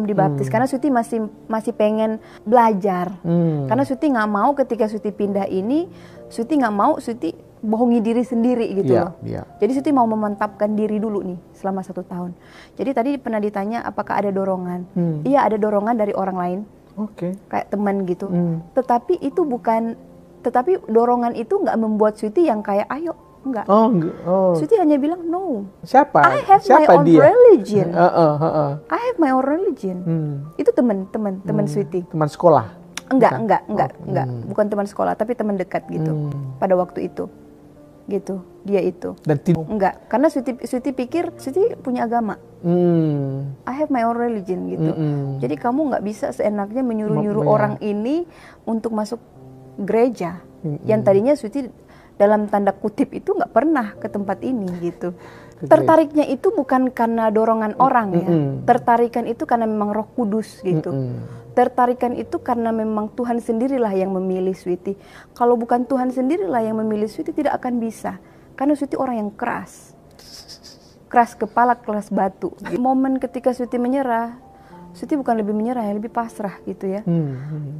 dibaptis karena Sweety masih pengen belajar. Karena Sweety nggak mau ketika Sweety pindah ini, Sweety nggak mau Sweety bohongi diri sendiri gitu loh. Jadi Sweety mau memantapkan diri dulu nih selama 1 tahun. Jadi tadi pernah ditanya apakah ada dorongan? Iya ada dorongan dari orang lain. Kayak teman gitu. Tetapi dorongan itu nggak membuat Sweety yang kayak ayo. Enggak. Sweety hanya bilang no. Siapa? I have my own religion. I have my own religion. Itu teman Sweety. Teman sekolah? Enggak. Bukan teman sekolah, tapi teman dekat gitu. Pada waktu itu. gitu. Dia itu. Dan Enggak, karena Sweety pikir Sweety punya agama. I have my own religion gitu. Jadi kamu nggak bisa seenaknya menyuruh-nyuruh orang ini untuk masuk gereja. Yang tadinya Sweety dalam tanda kutip itu nggak pernah ke tempat ini gitu. Tertariknya itu bukan karena dorongan orang ya. Tertarikan itu karena memang Roh Kudus gitu. Tertarikan itu karena memang Tuhan sendirilah yang memilih Sweety. Kalau bukan Tuhan sendirilah yang memilih Sweety, tidak akan bisa. Karena Sweety orang yang keras. Keras kepala, keras batu. Momen ketika Sweety menyerah, Sweety bukan lebih menyerah, ya lebih pasrah gitu ya.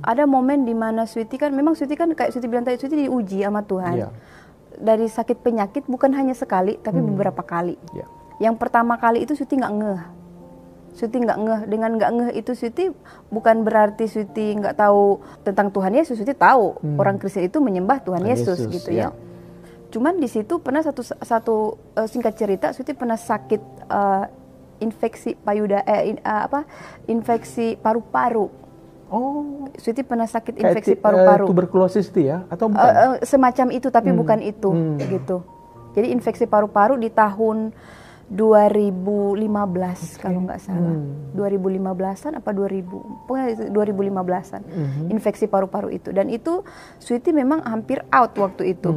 Ada momen di mana Sweety kan, memang Sweety kan kayak Sweety bilang tadi, Sweety diuji sama Tuhan. Dari sakit penyakit bukan hanya sekali, tapi beberapa kali. Yang pertama kali itu Sweety nggak ngeh. Sweety nggak ngeh. Dengan nggak ngeh itu Sweety bukan berarti Sweety nggak tahu tentang Tuhan Yesus. Sweety tahu orang Kristen itu menyembah Tuhan Yesus gitu ya. Cuman di situ pernah satu singkat cerita, Sweety pernah sakit infeksi infeksi paru-paru. Oh, Sweety pernah sakit infeksi paru-paru. Tuberkulosis itu ya, atau bukan? Semacam itu, tapi bukan itu gitu. Jadi infeksi paru-paru di tahun 2015 kalau nggak salah. 2015-an apa 2000? Pokoknya 2015-an. Infeksi paru-paru itu. Dan itu Sweety memang hampir out waktu itu.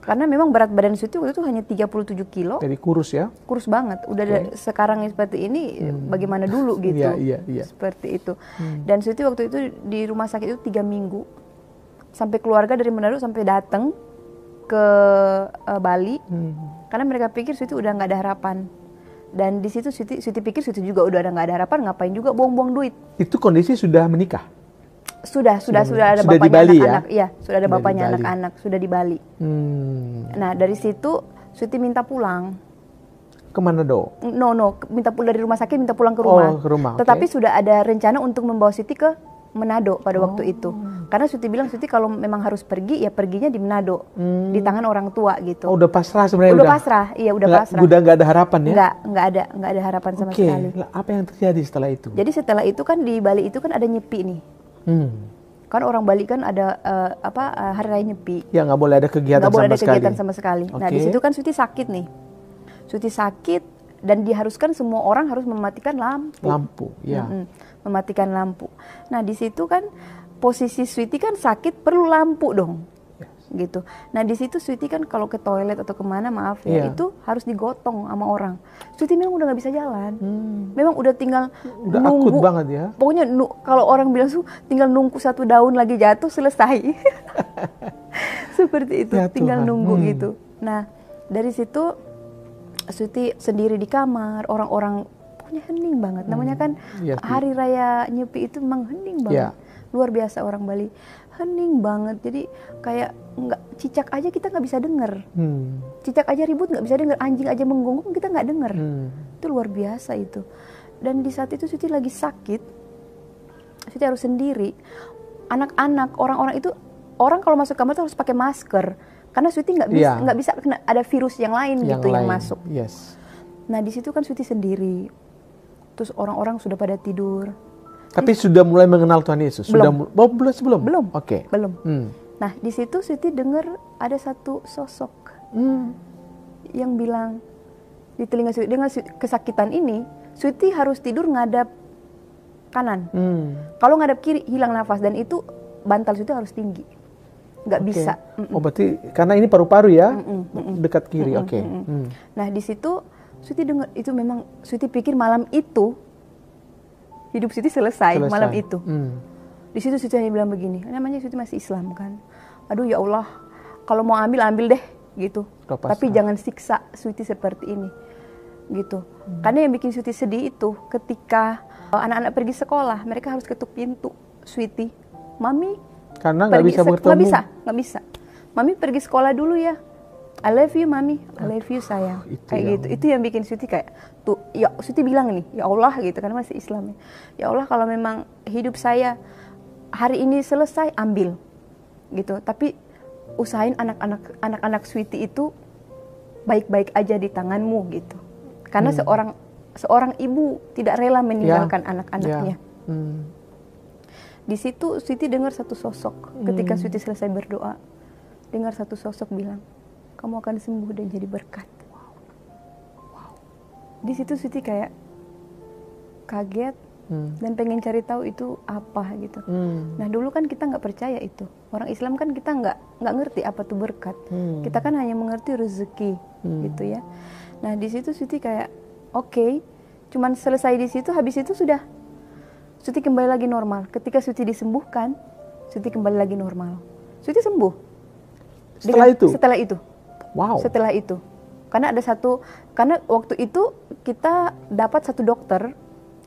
Karena memang berat badan Sweety waktu itu hanya 37 kilo. Jadi kurus ya? Kurus banget. Udah sekarang seperti ini, bagaimana dulu gitu. Iya. Seperti itu. Dan Sweety waktu itu di rumah sakit itu 3 minggu. Sampai keluarga dari Manado sampai datang ke Bali. Karena mereka pikir Sweety udah nggak ada harapan. Dan di situ Sweety pikir Sweety juga udah nggak ada harapan, ngapain juga buang-buang duit. Itu kondisi sudah menikah? Sudah ada sudah bapaknya di Bali, anak-anak. ya? Iya, sudah ada bapaknya anak-anak, sudah di Bali. Nah, dari situ Sweety minta pulang. Ke Manado? No, minta pulang dari rumah sakit, minta pulang ke rumah. Ke rumah. Tetapi sudah ada rencana untuk membawa Sweety ke Manado pada waktu itu. Karena Sweety bilang Sweety kalau memang harus pergi, ya perginya di Manado, di tangan orang tua gitu. Oh, udah pasrah sebenarnya? Udah pasrah, iya udah pasrah. Udah nggak ada harapan ya? Nggak ada harapan sama sekali. Apa yang terjadi setelah itu? Jadi setelah itu kan di Bali itu kan ada nyepi nih. Kan orang Bali kan ada hari raya nyepi. Ya nggak boleh ada kegiatan sama sekali. Nggak boleh ada kegiatan sama sekali. Nah di situ kan Sweety sakit nih. Sweety sakit dan diharuskan semua orang harus mematikan lampu. Ya. Mematikan lampu. Nah di situ kan posisi Sweety kan sakit perlu lampu dong. Gitu. Nah di situ Sweety kan kalau ke toilet atau kemana itu harus digotong sama orang. Sweety memang udah nggak bisa jalan. Memang udah tinggal nunggu. Akut banget ya. Pokoknya kalau orang bilang tinggal nunggu 1 daun lagi jatuh selesai. Seperti itu, tinggal nunggu gitu. Nah dari situ Sweety sendiri di kamar, orang-orang pokoknya hening banget. Namanya kan hari raya Nyepi itu memang hening banget. Luar biasa orang Bali. Hening banget, jadi kayak nggak cicak aja kita nggak bisa denger, cicak aja ribut nggak bisa denger, anjing aja menggonggong kita nggak denger, itu luar biasa itu. Dan di saat itu Sweety lagi sakit, Sweety harus sendiri, anak-anak, orang-orang itu, orang kalau masuk kamar tuh harus pakai masker, karena Sweety nggak bisa kena ada virus yang lain yang masuk. Nah di situ kan Sweety sendiri, terus orang-orang sudah pada tidur. Tapi sudah mulai mengenal Tuhan Yesus? Belum. Belum? Oke. Belum. Nah, di situ Sweety dengar ada satu sosok yang bilang di telinga Sweety, dengan kesakitan ini, Sweety harus tidur ngadap kanan. Kalau ngadap kiri, hilang nafas. Dan itu bantal Sweety harus tinggi. Nggak bisa. Oh, berarti karena ini paru-paru ya? Dekat kiri, oke. Nah, di situ Sweety dengar, itu memang Sweety pikir malam itu hidup Sweety selesai malam itu. Di situ Sweety hanya bilang begini, namanya Sweety masih Islam kan. Aduh ya Allah, kalau mau ambil deh gitu. Tapi jangan siksa Sweety seperti ini. Gitu. Karena yang bikin Sweety sedih itu ketika anak-anak pergi sekolah, mereka harus ketuk pintu Sweety. Mami, karena nggak bisa bertemu. Nggak bisa. Mami pergi sekolah dulu ya. I love you mami, I love you sayang. Kayak gitu. Itu yang bikin Sweety kayak tuh, ya Sweety bilang nih, ya Allah gitu, karena masih Islam. Ya Allah kalau memang hidup saya hari ini selesai, ambil gitu. Tapi usahain anak-anak Sweety itu baik-baik aja di tanganmu gitu. Karena seorang ibu tidak rela meninggalkan anak-anaknya. Di situ Sweety dengar satu sosok ketika Sweety selesai berdoa, dengar satu sosok bilang, kamu akan sembuh dan jadi berkat. Di situ Sweety kayak kaget dan pengen cari tahu itu apa gitu. Nah dulu kan kita nggak percaya itu. Orang Islam kan kita nggak ngerti apa tuh berkat. Kita kan hanya mengerti rezeki gitu ya. Nah di situ Sweety kayak oke, cuman selesai di situ, habis itu sudah Sweety kembali lagi normal. Ketika Sweety disembuhkan, Sweety kembali lagi normal. Sweety sembuh. Setelah itu. Wow. Setelah itu. Karena waktu itu kita dapat satu dokter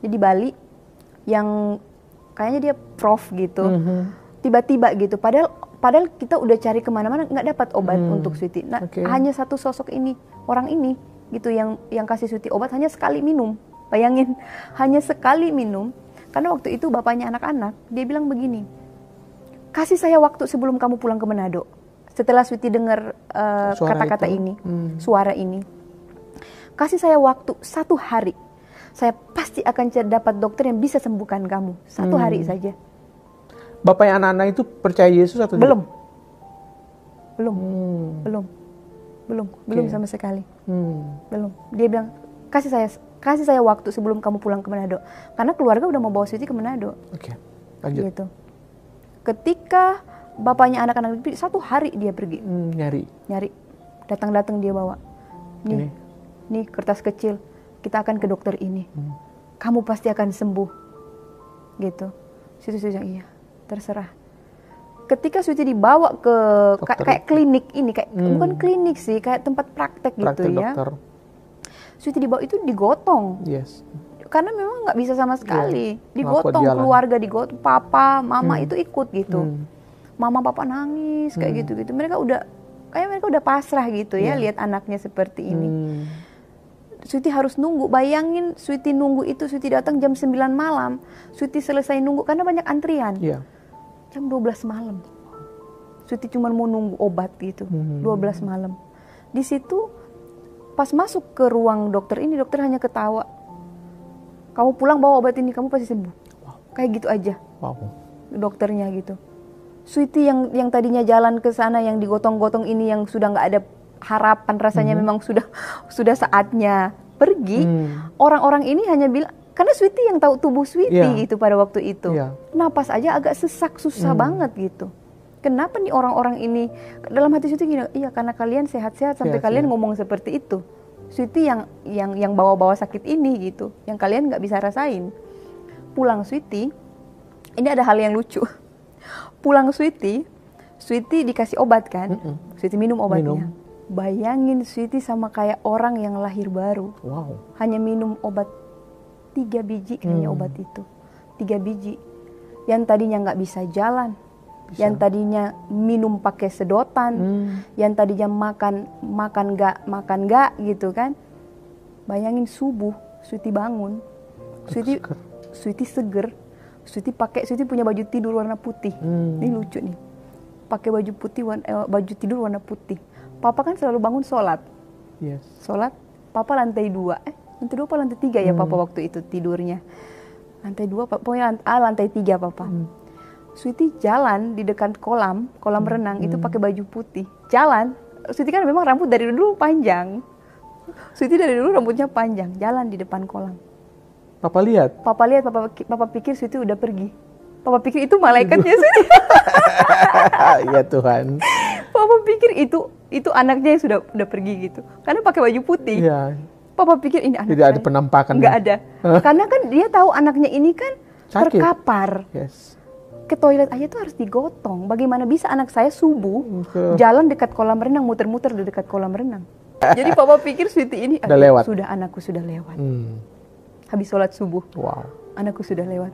di Bali yang kayaknya dia prof gitu. Tiba-tiba gitu. Padahal kita udah cari kemana-mana nggak dapat obat untuk Sweety. Nah, hanya satu sosok ini, orang ini gitu yang kasih Sweety obat hanya sekali minum. Bayangin, hanya sekali minum. Karena waktu itu bapaknya anak-anak, dia bilang begini, kasih saya waktu sebelum kamu pulang ke Manado. Setelah Sweety dengar kata-kata ini, suara ini, kasih saya waktu 1 hari. Saya pasti akan dapat dokter yang bisa sembuhkan kamu. 1 hari saja. Bapaknya anak-anak itu percaya Yesus atau belum? Belum sama sekali. Belum. Dia bilang, kasih saya waktu sebelum kamu pulang ke Manado. Karena keluarga udah mau bawa Sweety ke Manado. Oke, lanjut. Gitu. Ketika bapaknya anak-anak 1 hari dia pergi. Nyari. Datang-datang dia bawa. Nih kertas kecil. Kita akan ke dokter ini. Kamu pasti akan sembuh. Gitu. Situ bilang iya, terserah. Ketika Sweety dibawa ke kayak klinik ini, bukan klinik sih, kayak tempat praktek gitu ya. Dokter. Sweety dibawa itu digotong. Yes. Karena memang nggak bisa sama sekali. Digotong, keluarga digotong, papa, mama itu ikut gitu. Mama papa nangis kayak gitu-gitu. Mereka udah pasrah gitu ya lihat anaknya seperti ini. Sweety harus nunggu. Bayangin Sweety nunggu itu, Sweety datang jam 9 malam. Sweety selesai nunggu karena banyak antrian. Jam 12 malam. Sweety cuma mau nunggu obat gitu. 12 malam. Di situ pas masuk ke ruang dokter ini, dokter hanya ketawa. Kamu pulang bawa obat ini, kamu pasti sembuh. Kayak gitu aja. Dokternya gitu. Sweety yang tadinya jalan ke sana yang digotong-gotong ini yang sudah nggak ada harapan, rasanya memang sudah saatnya pergi. Orang-orang ini hanya bilang, karena Sweety yang tahu tubuh Sweety gitu pada waktu itu. Napas aja agak sesak, susah banget gitu. Kenapa nih orang-orang ini, dalam hati Sweety gini, iya karena kalian sehat-sehat sampai kalian ngomong seperti itu. Sweety yang bawa-bawa sakit ini gitu, yang kalian nggak bisa rasain. Pulang Sweety, ini ada hal yang lucu. Pulang Sweety dikasih obat kan, Sweety minum obatnya. Bayangin Sweety sama kayak orang yang lahir baru. Hanya minum obat 3 biji kayaknya obat itu. 3 biji. Yang tadinya nggak bisa jalan. Yang tadinya minum pakai sedotan. Yang tadinya makan nggak gitu kan. Bayangin subuh Sweety bangun. Sweety seger. Sweety punya baju tidur warna putih. Ini lucu nih. Pakai baju tidur warna putih. Papa kan selalu bangun sholat. Sholat, papa lantai 2. Lantai 2 apa lantai 3 ya papa waktu itu tidurnya. Lantai 2, pokoknya lantai 3 papa. Sweety jalan di dekat kolam renang itu pakai baju putih. Jalan, Sweety kan memang rambut dari dulu panjang. Sweety dari dulu rambutnya panjang, jalan di depan kolam. Papa lihat, papa pikir Sweety udah pergi. Papa pikir itu malaikatnya Sweety. Ya Tuhan. Papa pikir itu anaknya yang sudah pergi gitu. Karena pakai baju putih. Papa pikir ini anak tidak ada penampakan. Nggak ada. Karena kan dia tahu anaknya ini kan sakit. Terkapar. Ke toilet aja tuh harus digotong. Bagaimana bisa anak saya subuh jalan dekat kolam renang, muter-muter di dekat kolam renang. Jadi papa pikir Sweety ini anakku sudah lewat. Habis sholat subuh. Anakku sudah lewat.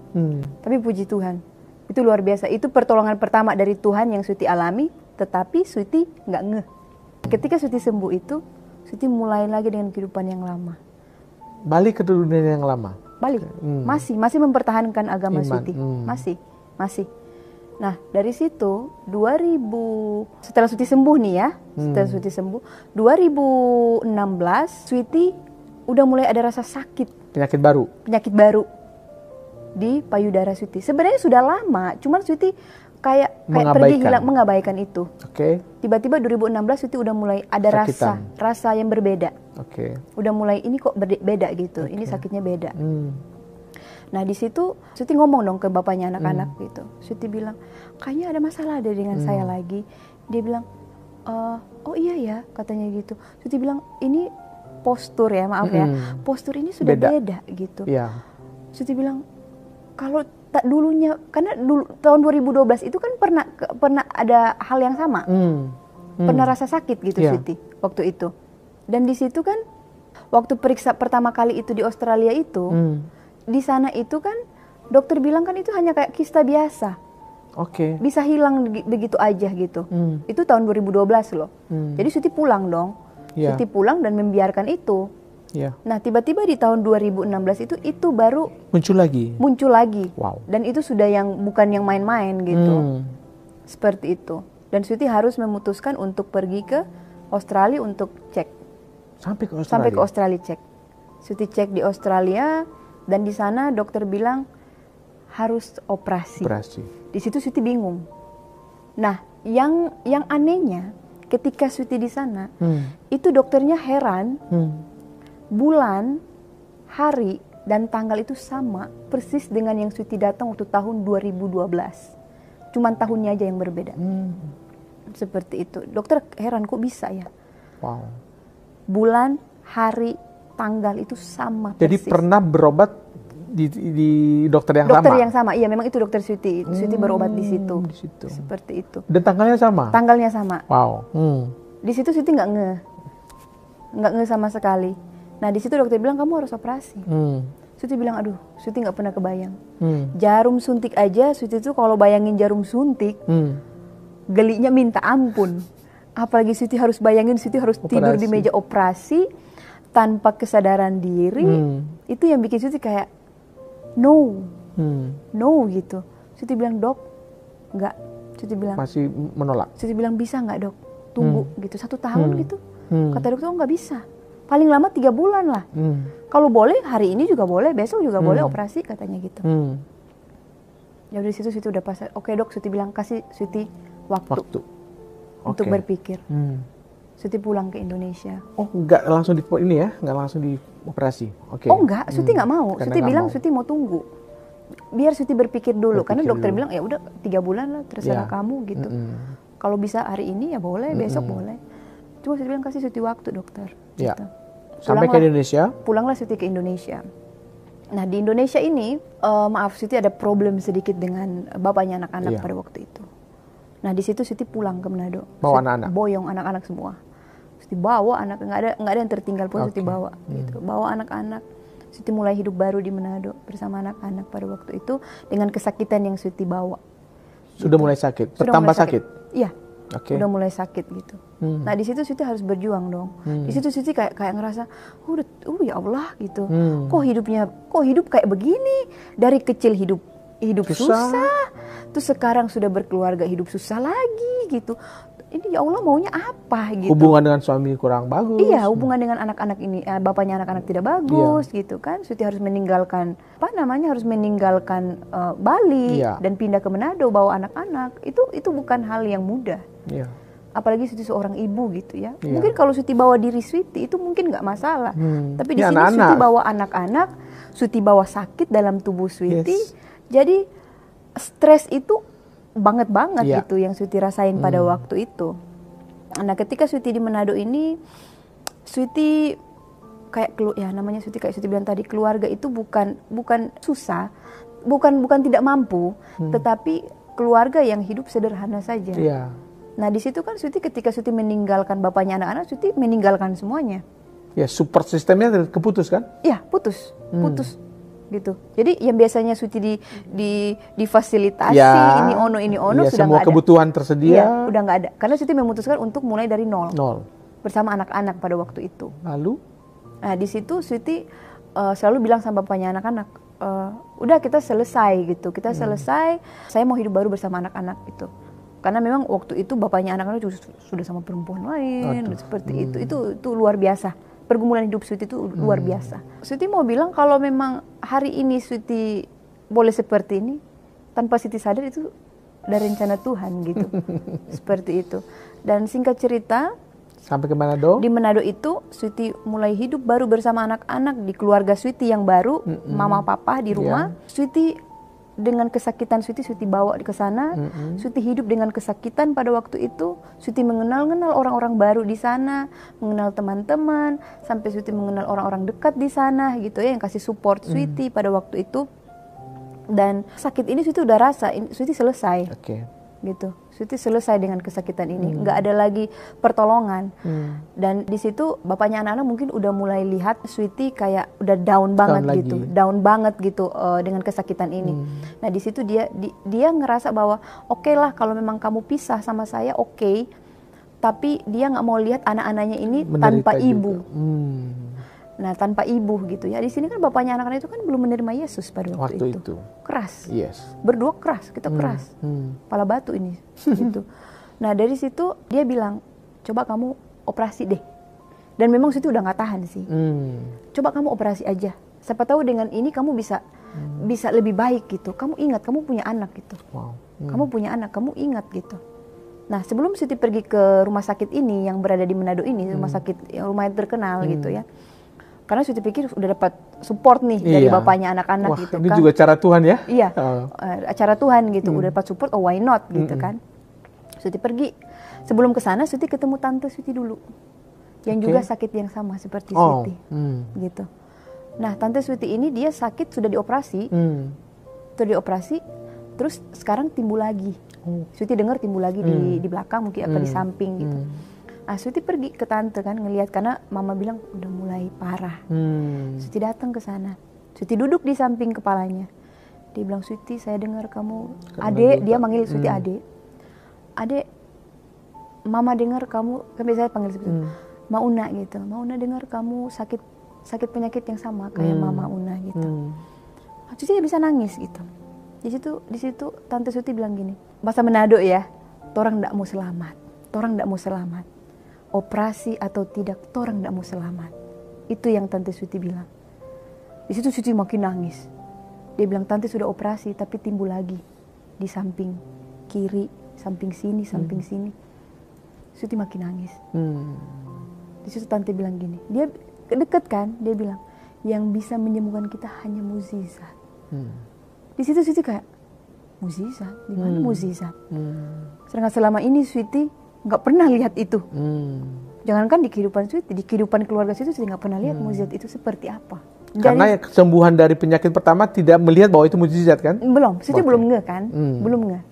Tapi puji Tuhan, itu luar biasa. Itu pertolongan pertama dari Tuhan yang Sweety alami. Tetapi Sweety nggak ngeh. Ketika Sweety sembuh itu, Sweety mulai lagi dengan kehidupan yang lama. Balik ke dunia yang lama. Balik. Masih mempertahankan agama Sweety. Masih. Nah, dari situ 2000 setelah Sweety sembuh nih ya. Setelah Sweety sembuh, 2016 Sweety udah mulai ada rasa sakit. Penyakit baru. Di payudara Sweety. Sebenarnya sudah lama, cuman Sweety kayak pergi Mengabaikan. hilang, mengabaikan itu. Oke. Tiba-tiba 2016 Suti udah mulai ada Sakitan. rasa yang berbeda. Oke. Udah mulai ini kok beda gitu. Ini sakitnya beda. Hmm. Nah di situ Suti ngomong dong ke bapaknya anak-anak gitu. Suti bilang, kayaknya ada masalah deh dengan saya lagi. Dia bilang, oh iya ya katanya gitu. Suti bilang, ini postur ya, maaf ya. Postur ini sudah beda gitu. Iya. Suti bilang, kalau tak dulunya, karena dulu tahun 2012 itu kan pernah ada hal yang sama. Pernah rasa sakit gitu Suti waktu itu. Dan di situ kan waktu periksa pertama kali itu di Australia itu, di sana itu kan dokter bilang kan itu hanya kayak kista biasa. Oke. Bisa hilang begitu aja gitu. Itu tahun 2012 loh. Jadi Suti pulang dong. Iya. Suti pulang dan membiarkan itu. Iya. Nah tiba-tiba di tahun 2016 itu baru Muncul lagi. Wow. Dan itu sudah bukan yang main-main gitu. Seperti itu. Dan Suti harus memutuskan untuk pergi ke Australia untuk cek. Sampai ke Australia cek. Suti cek di Australia dan di sana dokter bilang harus operasi. Di situ Suti bingung. Nah, yang anehnya ketika Suti di sana, itu dokternya heran. Bulan, hari, dan tanggal itu sama persis dengan yang Suti datang waktu tahun 2012. Cuman tahunnya aja yang berbeda. Seperti itu. Dokter heran kok bisa ya? Wow. Bulan, hari, tanggal itu sama Jadi persis. pernah berobat di dokter yang sama? Dokter yang sama, iya memang itu dokter Suti. Suti berobat di situ. Seperti itu. Dan tanggalnya sama? Tanggalnya sama. Wow. Di situ Suti nggak ngeh sama sekali. Nah di situ dokter bilang kamu harus operasi. Suti bilang aduh, Suti nggak pernah kebayang. Jarum suntik aja, Suti itu kalau bayangin jarum suntik, gelinya minta ampun. Apalagi Suti harus bayangin Suti harus tidur di meja operasi tanpa kesadaran diri. Itu yang bikin Suti kayak no gitu. Suti bilang dok, nggak. Suti bilang masih menolak. Suti bilang bisa nggak dok, tunggu gitu 1 tahun gitu. Kata dokter oh nggak bisa. Paling lama 3 bulan lah. Kalau boleh hari ini juga boleh, besok juga boleh operasi katanya gitu. Ya dari situ Suti udah pasal. Oke dok, Suti bilang kasih Suti waktu. Untuk berpikir. Suti pulang ke Indonesia. Oh nggak langsung nggak langsung dioperasi. Oke. Oh enggak, Suti nggak mau. Suti bilang Suti mau tunggu. Biar Suti berpikir dulu. Karena dokter bilang ya udah 3 bulan lah terserah kamu gitu. Kalau bisa hari ini ya boleh, besok boleh. Cuma Suti bilang kasih Suti waktu dokter. Ya. Gitu. Sampai ke Indonesia? Pulanglah Suti ke Indonesia. Nah di Indonesia ini, maaf Suti ada problem sedikit dengan bapaknya anak-anak pada waktu itu. Nah di situ Suti pulang ke Manado. Bawa anak-anak? Boyong anak-anak semua. Suti bawa anak, nggak ada yang tertinggal pun Suti bawa. Gitu. Bawa anak-anak. Suti mulai hidup baru di Manado bersama anak-anak pada waktu itu dengan kesakitan yang Suti bawa. Sudah mulai sakit? Bertambah sakit? Iya. Udah mulai sakit gitu. Nah di situ Suti harus berjuang dong. Di situ Suti kayak ngerasa, ya Allah gitu. Kok hidup kayak begini? Dari kecil hidup susah. Terus sekarang sudah berkeluarga hidup susah lagi gitu. Ini ya Allah maunya apa gitu. Hubungan dengan suami kurang bagus. Iya, hubungan dengan anak-anak ini, bapaknya anak-anak tidak bagus gitu kan. Suti harus meninggalkan, harus meninggalkan Bali dan pindah ke Manado bawa anak-anak. Itu bukan hal yang mudah. Iya. Apalagi Suti seorang ibu gitu ya. Mungkin kalau Suti bawa diri Suti itu mungkin nggak masalah. Tapi di sini Suti bawa anak-anak, Suti bawa sakit dalam tubuh Suti. Jadi stres itu banget gitu yang Suti rasain pada waktu itu. Nah ketika Suti di Manado ini, Suti kayak namanya Suti kayak Suti bilang tadi, keluarga itu bukan susah, bukan tidak mampu, tetapi keluarga yang hidup sederhana saja. Nah di situ kan Suti ketika Suti meninggalkan bapaknya anak-anak, Suti meninggalkan semuanya. Ya support sistemnya keputus kan? Iya putus gitu. Jadi yang biasanya Suti difasilitasi ini ono sudah semua nggak ada. Kebutuhan tersedia. Iya, udah nggak ada. Karena Suti memutuskan untuk mulai dari nol. Bersama anak-anak pada waktu itu. Lalu? Nah di situ Suti selalu bilang sama bapaknya anak-anak, udah kita selesai gitu. Kita selesai. Saya mau hidup baru bersama anak-anak itu. Karena memang waktu itu bapaknya anak-anak sudah sama perempuan lain seperti itu. Itu luar biasa. Pergumulan hidup Suti itu luar biasa. Suti mau bilang kalau memang hari ini Suti boleh seperti ini, tanpa Suti sadar itu dari rencana Tuhan gitu. Seperti itu. Dan singkat cerita, sampai ke Manado? Di Manado itu Sweety mulai hidup baru bersama anak-anak di keluarga Sweety yang baru, mama papa di rumah. Sweety dengan kesakitan Sweety bawa ke sana. Sweety hidup dengan kesakitan pada waktu itu. Sweety mengenal orang-orang baru di sana, mengenal teman-teman, sampai Sweety mengenal orang-orang dekat di sana gitu ya, yang kasih support Sweety pada waktu itu. Dan sakit ini Sweety udah rasa, Sweety selesai. Gitu. Sweety selesai dengan kesakitan ini, nggak ada lagi pertolongan. Dan di situ bapaknya anak-anak mungkin udah mulai lihat Sweety kayak udah down banget gitu, dengan kesakitan ini. Nah di situ dia ngerasa bahwa oke lah kalau memang kamu pisah sama saya oke, tapi dia nggak mau lihat anak-anaknya ini tanpa ibu. Nah tanpa ibu gitu ya. Di sini kan bapaknya anak-anak itu kan belum menerima Yesus pada waktu itu. Keras. Berdua keras, kita keras. Kepala batu ini gitu. Nah dari situ dia bilang, coba kamu operasi deh. Dan memang situ udah nggak tahan sih. Coba kamu operasi aja. Siapa tahu dengan ini kamu bisa lebih baik gitu. Kamu ingat, kamu punya anak gitu. Kamu punya anak, kamu ingat gitu. Nah sebelum Sweety pergi ke rumah sakit ini yang berada di Manado ini, rumah sakit yang lumayan terkenal gitu ya. Karena Sweety pikir udah dapat support nih dari bapaknya anak-anak gitu kan. Ini juga cara Tuhan ya? Iya, acara Tuhan gitu. Udah dapat support, why not gitu kan. Sweety pergi. Sebelum ke sana Sweety ketemu tante Sweety dulu. Yang juga sakit yang sama seperti Sweety. Gitu. Nah tante Sweety ini dia sakit sudah dioperasi. Terus sekarang timbul lagi. Sweety dengar timbul lagi di belakang, mungkin apa di samping gitu. Sweety pergi ke tante kan ngelihat karena mama bilang udah mulai parah. Sweety datang ke sana. Sweety duduk di samping kepalanya. Dia bilang, Sweety saya dengar kamu, Ade, dia manggil Sweety Ade. Ade, mama dengar kamu, kan biasanya panggil seperti Mauna gitu. Mauna dengar kamu sakit penyakit yang sama kayak mama Una gitu. Sweety bisa nangis gitu. Di situ tante Sweety bilang gini, bahasa Manado ya, torang ndak mau selamat. Operasi atau tidak, torang ndak mau selamat. Itu yang tante Sweety bilang. Di situ Sweety makin nangis. Dia bilang tante sudah operasi tapi timbul lagi di samping kiri, samping sini. Sweety makin nangis. Di situ tante bilang gini, dia deket kan, dia bilang yang bisa menyembuhkan kita hanya mukjizat. Di situ Sweety kayak mukjizat, di mana mukjizat? Sedangkan selama ini Sweety nggak pernah lihat itu. Jangankan di kehidupan Sweety, di kehidupan keluarga Sweety nggak pernah lihat mukjizat itu seperti apa. Karena kesembuhan dari penyakit pertama tidak melihat bahwa itu mukjizat kan? Belum, Sweety belum ngeh kan, belum ngeh.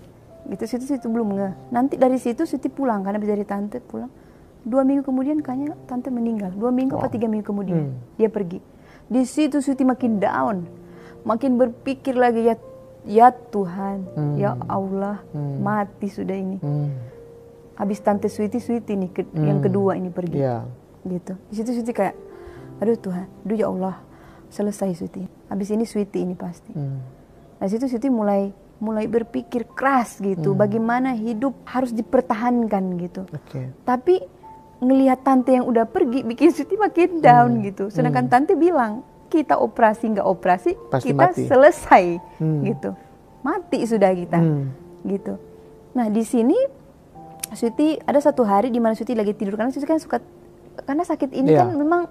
Gitu Sweety belum ngeh. Nanti dari situ Sweety pulang karena habis dari tante pulang. 2 minggu kemudian kayaknya tante meninggal. 2 minggu atau 3 minggu kemudian dia pergi. Di situ Sweety makin down, makin berpikir lagi ya Tuhan, ya Allah, mati sudah ini. Habis tante Sweety nih yang kedua ini pergi, gitu. Di situ Sweety kayak, aduh Tuhan, aduh ya Allah, selesai Sweety. Habis ini Sweety ini pasti. Nah situ Sweety mulai berpikir keras gitu, bagaimana hidup harus dipertahankan gitu. Tapi ngelihat tante yang udah pergi bikin Sweety makin down gitu. Sedangkan tante bilang, kita operasi nggak operasi, pasti kita mati. Selesai gitu, mati sudah kita, gitu. Nah di sini Sweety ada satu hari di mana Sweety lagi tidur karena Sweety kan suka karena sakit ini kan memang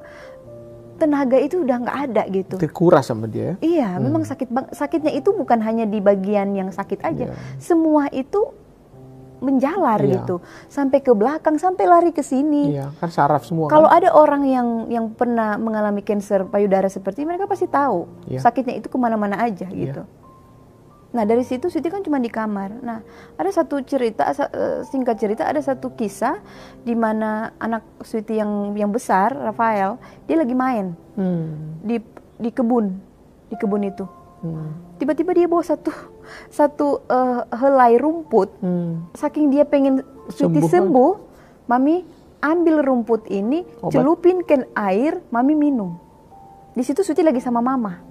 tenaga itu udah nggak ada gitu. Terkuras sama dia. Iya, memang sakitnya itu bukan hanya di bagian yang sakit aja, semua itu menjalar gitu, sampai ke belakang, sampai lari ke sini. Kan saraf semua. Kalau ada orang yang pernah mengalami kanker payudara seperti mereka pasti tahu sakitnya itu kemana-mana aja gitu. Nah dari situ Sweety kan cuma di kamar. Nah ada satu cerita, singkat cerita, ada satu kisah di mana anak Sweety yang besar, Rafael, dia lagi main di kebun itu. Tiba-tiba dia bawa satu helai rumput. Saking dia pengen Sweety sembuh, Mami ambil rumput ini, celupin ke air, Mami minum. Di situ Sweety lagi sama Mama.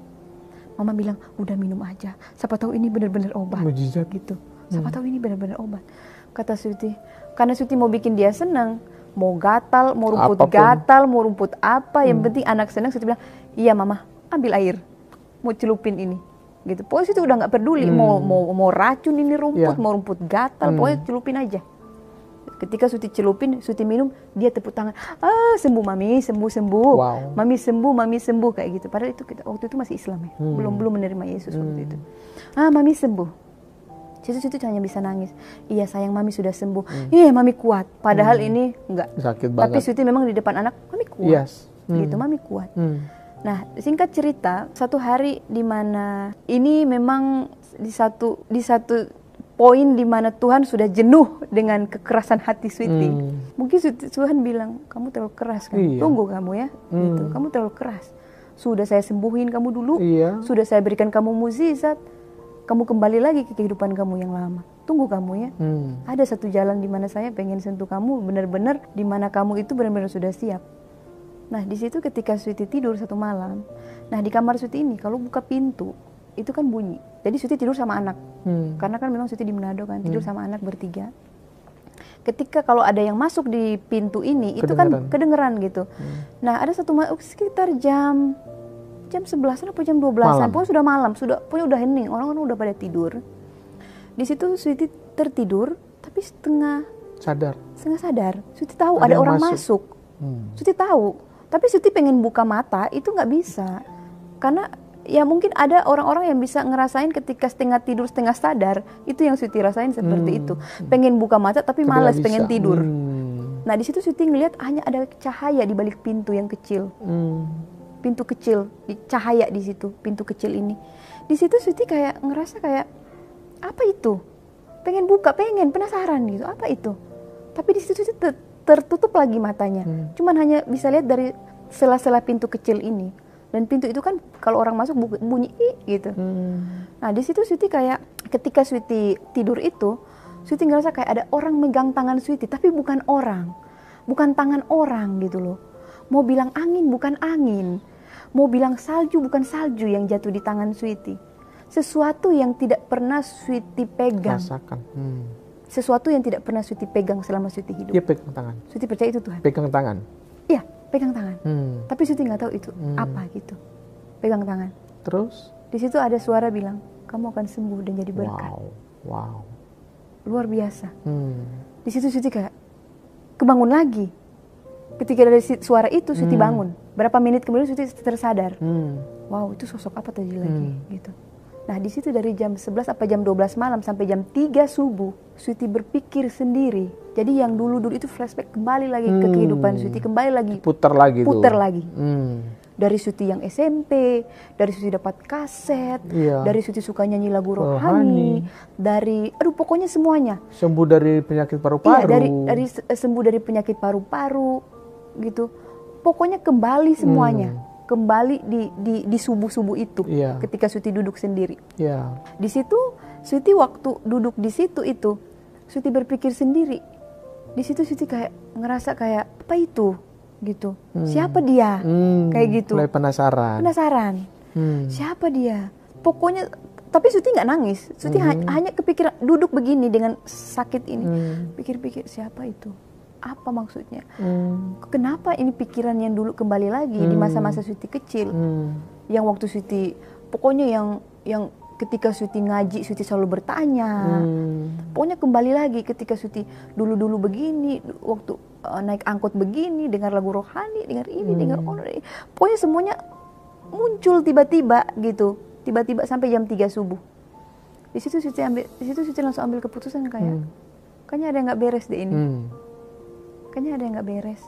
Mama bilang, udah minum aja. Siapa tahu ini benar-benar obat. Mujizat. Gitu. Siapa tahu ini benar-benar obat. Kata Sweety. Karena Sweety mau bikin dia senang. Mau gatal, mau rumput apapun. Gatal, mau rumput apa. Yang penting anak senang. Sweety bilang, iya Mama, ambil air. Mau celupin ini. gitu. Pokoknya Sweety udah nggak peduli mau racun ini rumput, mau rumput gatal, pokoknya celupin aja. Ketika Sweety celupin, Sweety minum, dia tepuk tangan, sembuh mami, sembuh, mami sembuh kayak gitu. Padahal itu waktu itu masih Islam ya, belum menerima Yesus waktu itu. Mami sembuh. Sweety hanya bisa nangis. Iya sayang, mami sudah sembuh. Iya mami kuat. Padahal ini enggak. Sakit banget. Tapi Sweety memang di depan anak, mami kuat. Gitu, mami kuat. Nah, singkat cerita, satu hari di mana ini memang di satu poin di mana Tuhan sudah jenuh dengan kekerasan hati Sweety. Mungkin Tuhan bilang, kamu terlalu keras kan? Tunggu kamu ya. Gitu. Kamu terlalu keras. Sudah saya sembuhin kamu dulu. Sudah saya berikan kamu mukjizat. Kamu kembali lagi ke kehidupan kamu yang lama. Tunggu kamu ya. Ada satu jalan di mana saya pengen sentuh kamu benar-benar, di mana kamu itu benar-benar sudah siap. Nah, di situ ketika Sweety tidur satu malam. Nah, di kamar Sweety ini kalau buka pintu itu kan bunyi. Jadi Sweety tidur sama anak. Karena kan memang Sweety di Manado kan, tidur sama anak bertiga. Ketika kalau ada yang masuk di pintu ini, itu kan kedengeran gitu. Nah, ada satu sekitar jam 11 atau jam 12-an, pokoknya sudah malam, pokoknya udah hening, orang-orang udah pada tidur. Di situ Sweety tertidur, tapi setengah sadar. Sweety tahu ada orang masuk. Sweety tahu, tapi Sweety pengen buka mata, itu nggak bisa. Karena ya mungkin ada orang-orang yang bisa ngerasain ketika setengah tidur, setengah sadar, itu yang Sweety rasain seperti itu. Pengen buka mata, tapi malas, pengen tidur. Nah, di situ Sweety ngelihat hanya ada cahaya di balik pintu yang kecil. Pintu kecil, cahaya di situ, pintu kecil ini. Di situ Sweety kayak ngerasa kayak, apa itu? Pengen buka, penasaran gitu, apa itu? Tapi di situ Sweety tertutup lagi matanya. Cuman hanya bisa lihat dari sela-sela pintu kecil ini. Dan pintu itu kan kalau orang masuk bunyi gitu. Nah, di situ Sweety kayak, ketika Sweety tidur itu, Sweety ngerasa kayak ada orang megang tangan Sweety, tapi bukan orang. Bukan tangan orang gitu loh. Mau bilang angin, bukan angin. Mau bilang salju, bukan salju yang jatuh di tangan Sweety. Sesuatu yang tidak pernah Sweety pegang. Rasakan. Sesuatu yang tidak pernah Sweety pegang selama Sweety hidup. Dia pegang tangan. Sweety percaya itu Tuhan. Pegang tangan. Iya, pegang tangan. Tapi Sweety nggak tahu itu apa gitu. Pegang tangan. Terus? Di situ ada suara bilang, kamu akan sembuh dan jadi berkat. Wow. Luar biasa. Di situ Sweety kayak kebangun lagi. Ketika dari suara itu Sweety bangun. Berapa menit kemudian Sweety tersadar. Wow, itu sosok apa tadi lagi gitu. Nah, di situ dari jam 11 apa jam 12 malam sampai jam 3 subuh, Sweety berpikir sendiri. Jadi yang dulu-dulu itu flashback kembali lagi ke kehidupan Sweety, kembali lagi. Putar lagi. Dari Sweety yang SMP, dari Sweety dapat kaset, dari Sweety suka nyanyi lagu rohani, dari pokoknya semuanya. Sembuh dari penyakit paru-paru. Iya, dari sembuh dari penyakit paru-paru gitu. Pokoknya kembali semuanya. Kembali di subuh-subuh itu, ketika Sweety duduk sendiri. Di situ Sweety waktu duduk di situ itu, Sweety berpikir sendiri. Di situ Sweety kayak ngerasa kayak, apa itu gitu, siapa dia, kayak gitu. Mulai penasaran. Siapa dia? Pokoknya, tapi Sweety nggak nangis. Sweety hanya kepikiran duduk begini dengan sakit ini, pikir-pikir siapa itu. Apa maksudnya? Kenapa ini pikiran yang dulu kembali lagi di masa-masa Sweety kecil? Yang waktu Sweety, pokoknya yang ketika Sweety ngaji, Sweety selalu bertanya. Pokoknya kembali lagi ketika Sweety dulu-dulu begini, waktu naik angkot begini, dengar lagu rohani, dengar ini, dengar orang. Pokoknya semuanya muncul tiba-tiba gitu. Tiba-tiba sampai jam 3 subuh. Di situ Sweety langsung ambil keputusan kayak, kayaknya ada yang nggak beres deh ini. Kayaknya ada yang nggak beres.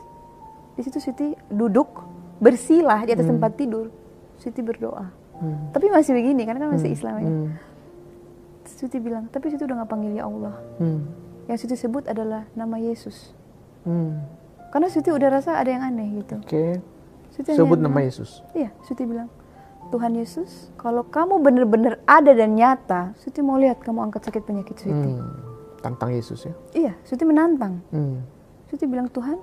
Di situ Sweety duduk bersilah di atas tempat tidur. Sweety berdoa. Tapi masih begini, karena kan masih Islam ya. Sweety bilang, tapi Sweety udah nggak panggil ya Allah. Yang Sweety sebut adalah nama Yesus. Karena Sweety udah rasa ada yang aneh gitu. Sebut nama Yesus. Iya, Sweety bilang, Tuhan Yesus, kalau kamu benar-benar ada dan nyata, Sweety mau lihat kamu angkat sakit penyakit Sweety. Tantang Yesus ya? Iya, Sweety menantang. Sweety bilang, Tuhan,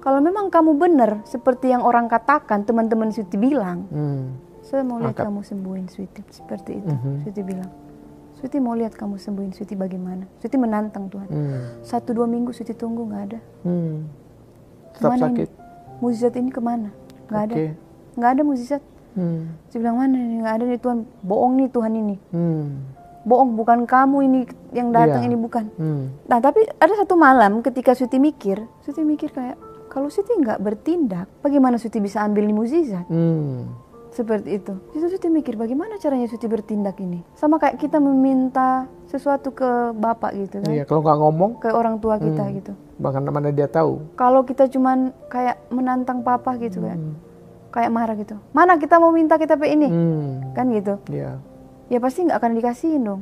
kalau memang kamu benar seperti yang orang katakan, teman-teman Sweety bilang, saya mau lihat kamu sembuhin Sweety. Seperti itu, Sweety bilang. Sweety mau lihat kamu sembuhin Sweety bagaimana. Sweety menantang Tuhan. 1-2 minggu Sweety tunggu, nggak ada. Tetap Kemana sakit. Mukjizat ini kemana? Nggak ada. Nggak ada mukjizat. Suti bilang, mana nih, nggak ada nih Tuhan, bohong nih Tuhan ini. Bohong, bukan kamu ini yang datang, ini bukan. Nah tapi ada satu malam ketika Suti mikir kayak, kalau Suti nggak bertindak, bagaimana Suti bisa ambil nih mukjizat? Seperti itu. Suti mikir, bagaimana caranya Suti bertindak ini? Sama kayak kita meminta sesuatu ke Bapak gitu kan. Iya, kalau nggak ngomong ke orang tua kita gitu. Bahkan mana dia tahu. Kalau kita cuman kayak menantang Papa gitu kan. Kayak marah gitu. Mana kita mau minta kita ini? Kan gitu. Iya. Ya pasti nggak akan dikasihin dong.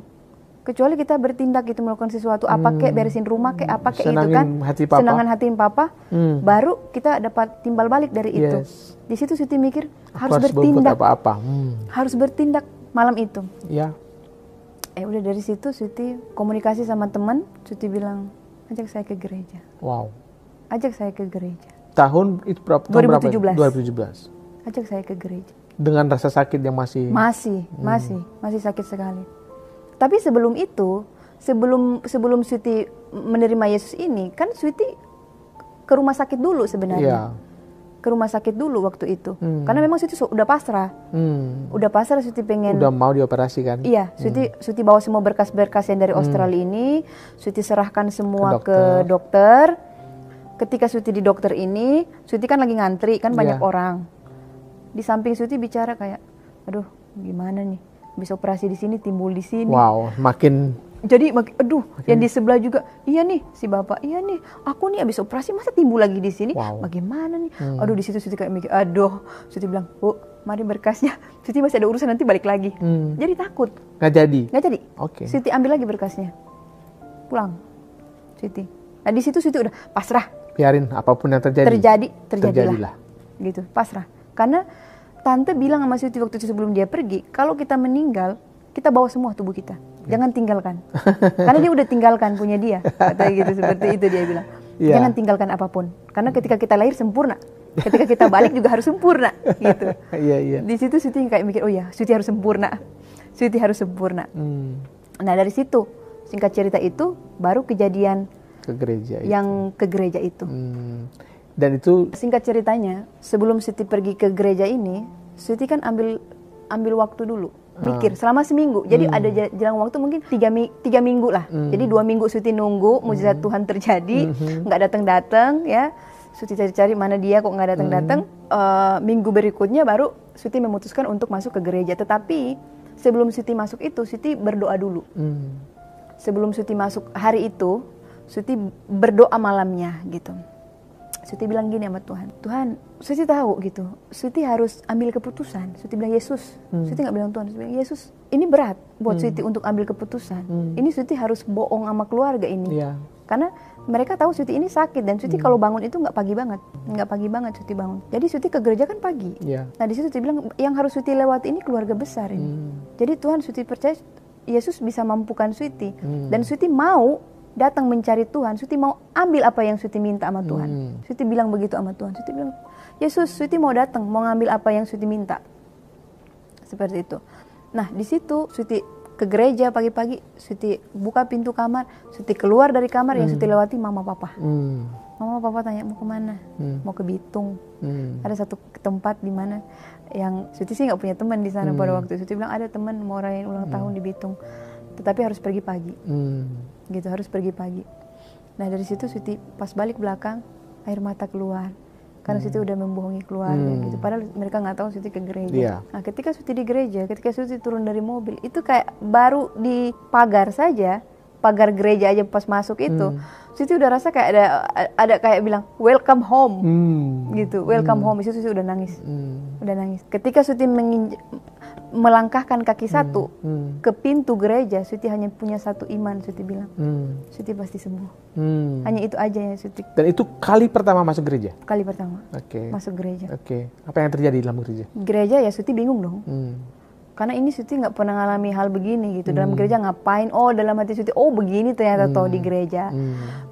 Kecuali kita bertindak gitu, melakukan sesuatu, apa kek, beresin rumah kek, apa kek itu kan, senangan hatiin Papa, baru kita dapat timbal balik dari itu. Di situ Suti mikir harus bertindak, harus bertindak malam itu. Ya. Udah dari situ Suti komunikasi sama teman, Suti bilang ajak saya ke gereja. Wow. Ajak saya ke gereja. Tahun itu berapa? 2017. 2017. Ajak saya ke gereja. Dengan rasa sakit yang masih sakit sekali. Tapi sebelum itu, sebelum Suti menerima Yesus ini, kan Suti ke rumah sakit dulu sebenarnya. Ke rumah sakit dulu waktu itu. Karena memang Suti udah pasrah. Udah pasrah, Suti pengen. Udah mau dioperasi kan? Iya, Suti bawa semua berkas-berkas yang dari Australia ini, Suti serahkan semua ke dokter. Ketika Suti di dokter ini, Suti kan lagi ngantri, kan banyak orang. Di samping Suti bicara kayak, aduh gimana nih? Bisa operasi di sini, timbul di sini. Wow, makin. Jadi, yang di sebelah juga, iya nih si Bapak, iya nih, aku nih abis operasi masa timbul lagi di sini, bagaimana nih? Aduh di situ Suti kayak mikir, Suti bilang, Bu, mari berkasnya, Suti masih ada urusan nanti balik lagi. Jadi takut. Nggak jadi. Oke. Suti ambil lagi berkasnya, pulang, Suti. Nah di situ Suti udah pasrah. Biarin apapun yang terjadi. Terjadilah. Gitu, pasrah. Karena Tante bilang sama Suti waktu itu sebelum dia pergi, kalau kita meninggal, kita bawa semua tubuh kita. Jangan tinggalkan. Karena dia udah tinggalkan punya dia. Katanya gitu, seperti itu dia bilang. Jangan tinggalkan apapun. Karena ketika kita lahir sempurna. Ketika kita balik juga harus sempurna. Gitu. Di situ Suti kayak mikir, oh ya, Suti harus sempurna. Suti harus sempurna. Nah dari situ, singkat cerita itu, baru kejadian ke gereja itu. Dan itu singkat ceritanya, sebelum Suti pergi ke gereja ini, Suti kan ambil waktu dulu, pikir selama seminggu. Jadi ada jalan waktu mungkin 3 minggu lah. Jadi 2 minggu Suti nunggu mujizat Tuhan terjadi, nggak datang ya. Suti cari-cari mana dia kok nggak datang. Minggu berikutnya baru Suti memutuskan untuk masuk ke gereja. Tetapi sebelum Suti masuk itu, Suti berdoa dulu. Sebelum Suti masuk hari itu, Suti berdoa malamnya gitu. Suti bilang gini sama Tuhan, Suti tahu gitu, Suti harus ambil keputusan. Suti bilang Yesus, Suti nggak bilang Tuhan, Suti bilang Yesus, ini berat buat Suti untuk ambil keputusan. Ini Suti harus bohong sama keluarga ini, karena mereka tahu Suti ini sakit dan Suti kalau bangun itu nggak pagi banget Suti bangun. Jadi Suti ke gereja kan pagi. Nah di situ Suti bilang yang harus Suti lewati ini keluarga besar ini. Jadi Tuhan, Suti percaya Yesus bisa mampukan Suti dan Suti mau datang mencari Tuhan, Suti mau ambil apa yang Suti minta sama Tuhan. Suti bilang begitu sama Tuhan. Suti bilang, Yesus, Suti mau datang, mau ngambil apa yang Suti minta. Seperti itu. Nah, di situ Suti ke gereja pagi-pagi, Suti buka pintu kamar, Suti keluar dari kamar, yang Suti lewati Mama Papa. Mama Papa tanya, mau kemana? Mau ke Bitung. Ada satu tempat di mana yang Suti sih nggak punya teman di sana pada waktu itu. Suti bilang ada teman mau rayain ulang tahun di Bitung, tetapi harus pergi pagi. Gitu, harus pergi pagi. Nah dari situ Suti pas balik belakang, air mata keluar karena Suti udah membohongi keluarga gitu. Padahal mereka nggak tahu Suti ke gereja. Nah ketika Suti di gereja, ketika Suti turun dari mobil, itu kayak baru di pagar saja, pagar gereja aja pas masuk itu, Suti udah rasa kayak ada kayak bilang welcome home gitu, welcome home. Itu Suti udah nangis, udah nangis. Ketika Suti melangkahkan kaki satu ke pintu gereja, Suti hanya punya satu iman. Suti bilang, Suti pasti sembuh. Hanya itu aja yang Suti. Dan itu kali pertama masuk gereja? Kali pertama masuk gereja. Apa yang terjadi dalam gereja? Gereja ya Suti bingung dong. Karena ini Suti nggak pernah ngalami hal begini gitu. Dalam gereja ngapain? Oh dalam hati Suti, oh begini ternyata toh di gereja.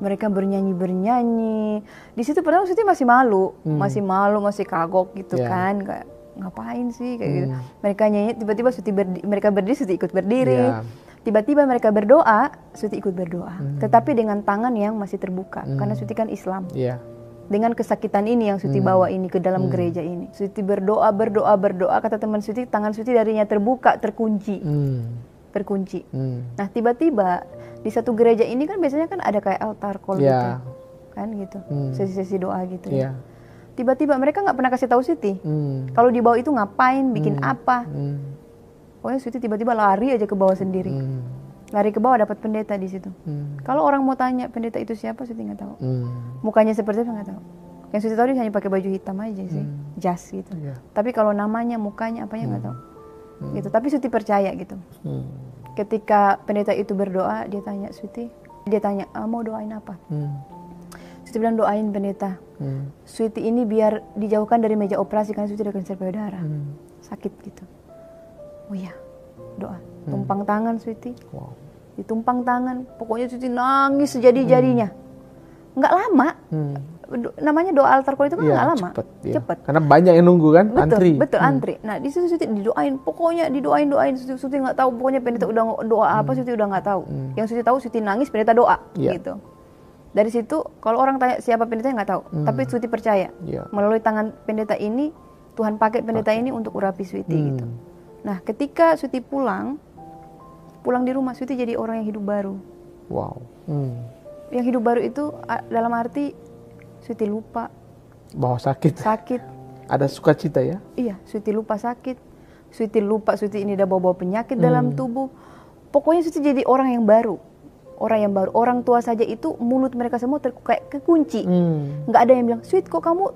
Mereka bernyanyi. Di situ padahal Suti masih malu, masih kagok gitu kan. Kayak, ngapain sih kayak gitu. Mereka nyanyi, tiba-tiba Suti mereka berdiri, Suti ikut berdiri. Tiba-tiba mereka berdoa, Suti ikut berdoa. Tetapi dengan tangan yang masih terbuka, karena Suti kan Islam. dengan kesakitan ini yang Suti bawa ini ke dalam gereja ini. Suti berdoa, kata teman Suti, tangan Suti darinya terbuka, terkunci. Nah tiba-tiba di satu gereja ini kan biasanya kan ada kayak altar call gitu, kan gitu, sesi-sesi doa gitu ya. Tiba-tiba mereka nggak pernah kasih tahu Suti kalau di bawah itu ngapain, bikin apa. Pokoknya Suti tiba-tiba lari aja ke bawah sendiri. Lari ke bawah dapat pendeta di situ. Kalau orang mau tanya pendeta itu siapa, Suti nggak tahu. Mukanya seperti apa nggak tahu. Yang Suti tahu dia hanya pakai baju hitam aja sih, jas gitu. Tapi kalau namanya, mukanya, apanya nggak tahu. Gitu. Tapi Suti percaya gitu. Ketika pendeta itu berdoa, dia tanya Suti, mau doain apa? Suti bilang doain pendeta. Suti ini biar dijauhkan dari meja operasi karena Suti ada kanker payudara, sakit gitu. Oh iya, doa. Tumpang tangan Suti. Ditumpang tangan, pokoknya Suti nangis sejadi-jadinya. Nggak lama. Namanya doa altar call itu kan nggak lama. Cepet. Karena banyak yang nunggu kan, antri. Betul, antri. Nah di situ Suti didoain, pokoknya didoain. Suti nggak tahu, pokoknya pendeta udah doa apa, Suti udah nggak tahu. Yang Suti tahu Suti nangis, pendeta doa, gitu. Dari situ kalau orang tanya siapa pendeta nggak tahu, tapi Suti percaya melalui tangan pendeta ini Tuhan pakai pendeta ini untuk urapi Suti gitu. Nah ketika Suti pulang di rumah, Suti jadi orang yang hidup baru. Yang hidup baru itu dalam arti Suti lupa bahwa sakit. Ada sukacita ya? Iya, Suti lupa sakit. Suti lupa Suti ini udah bawa penyakit dalam tubuh. Pokoknya Suti jadi orang yang baru. Orang tua saja itu mulut mereka semua kayak kekunci. Nggak ada yang bilang, Sweet kok kamu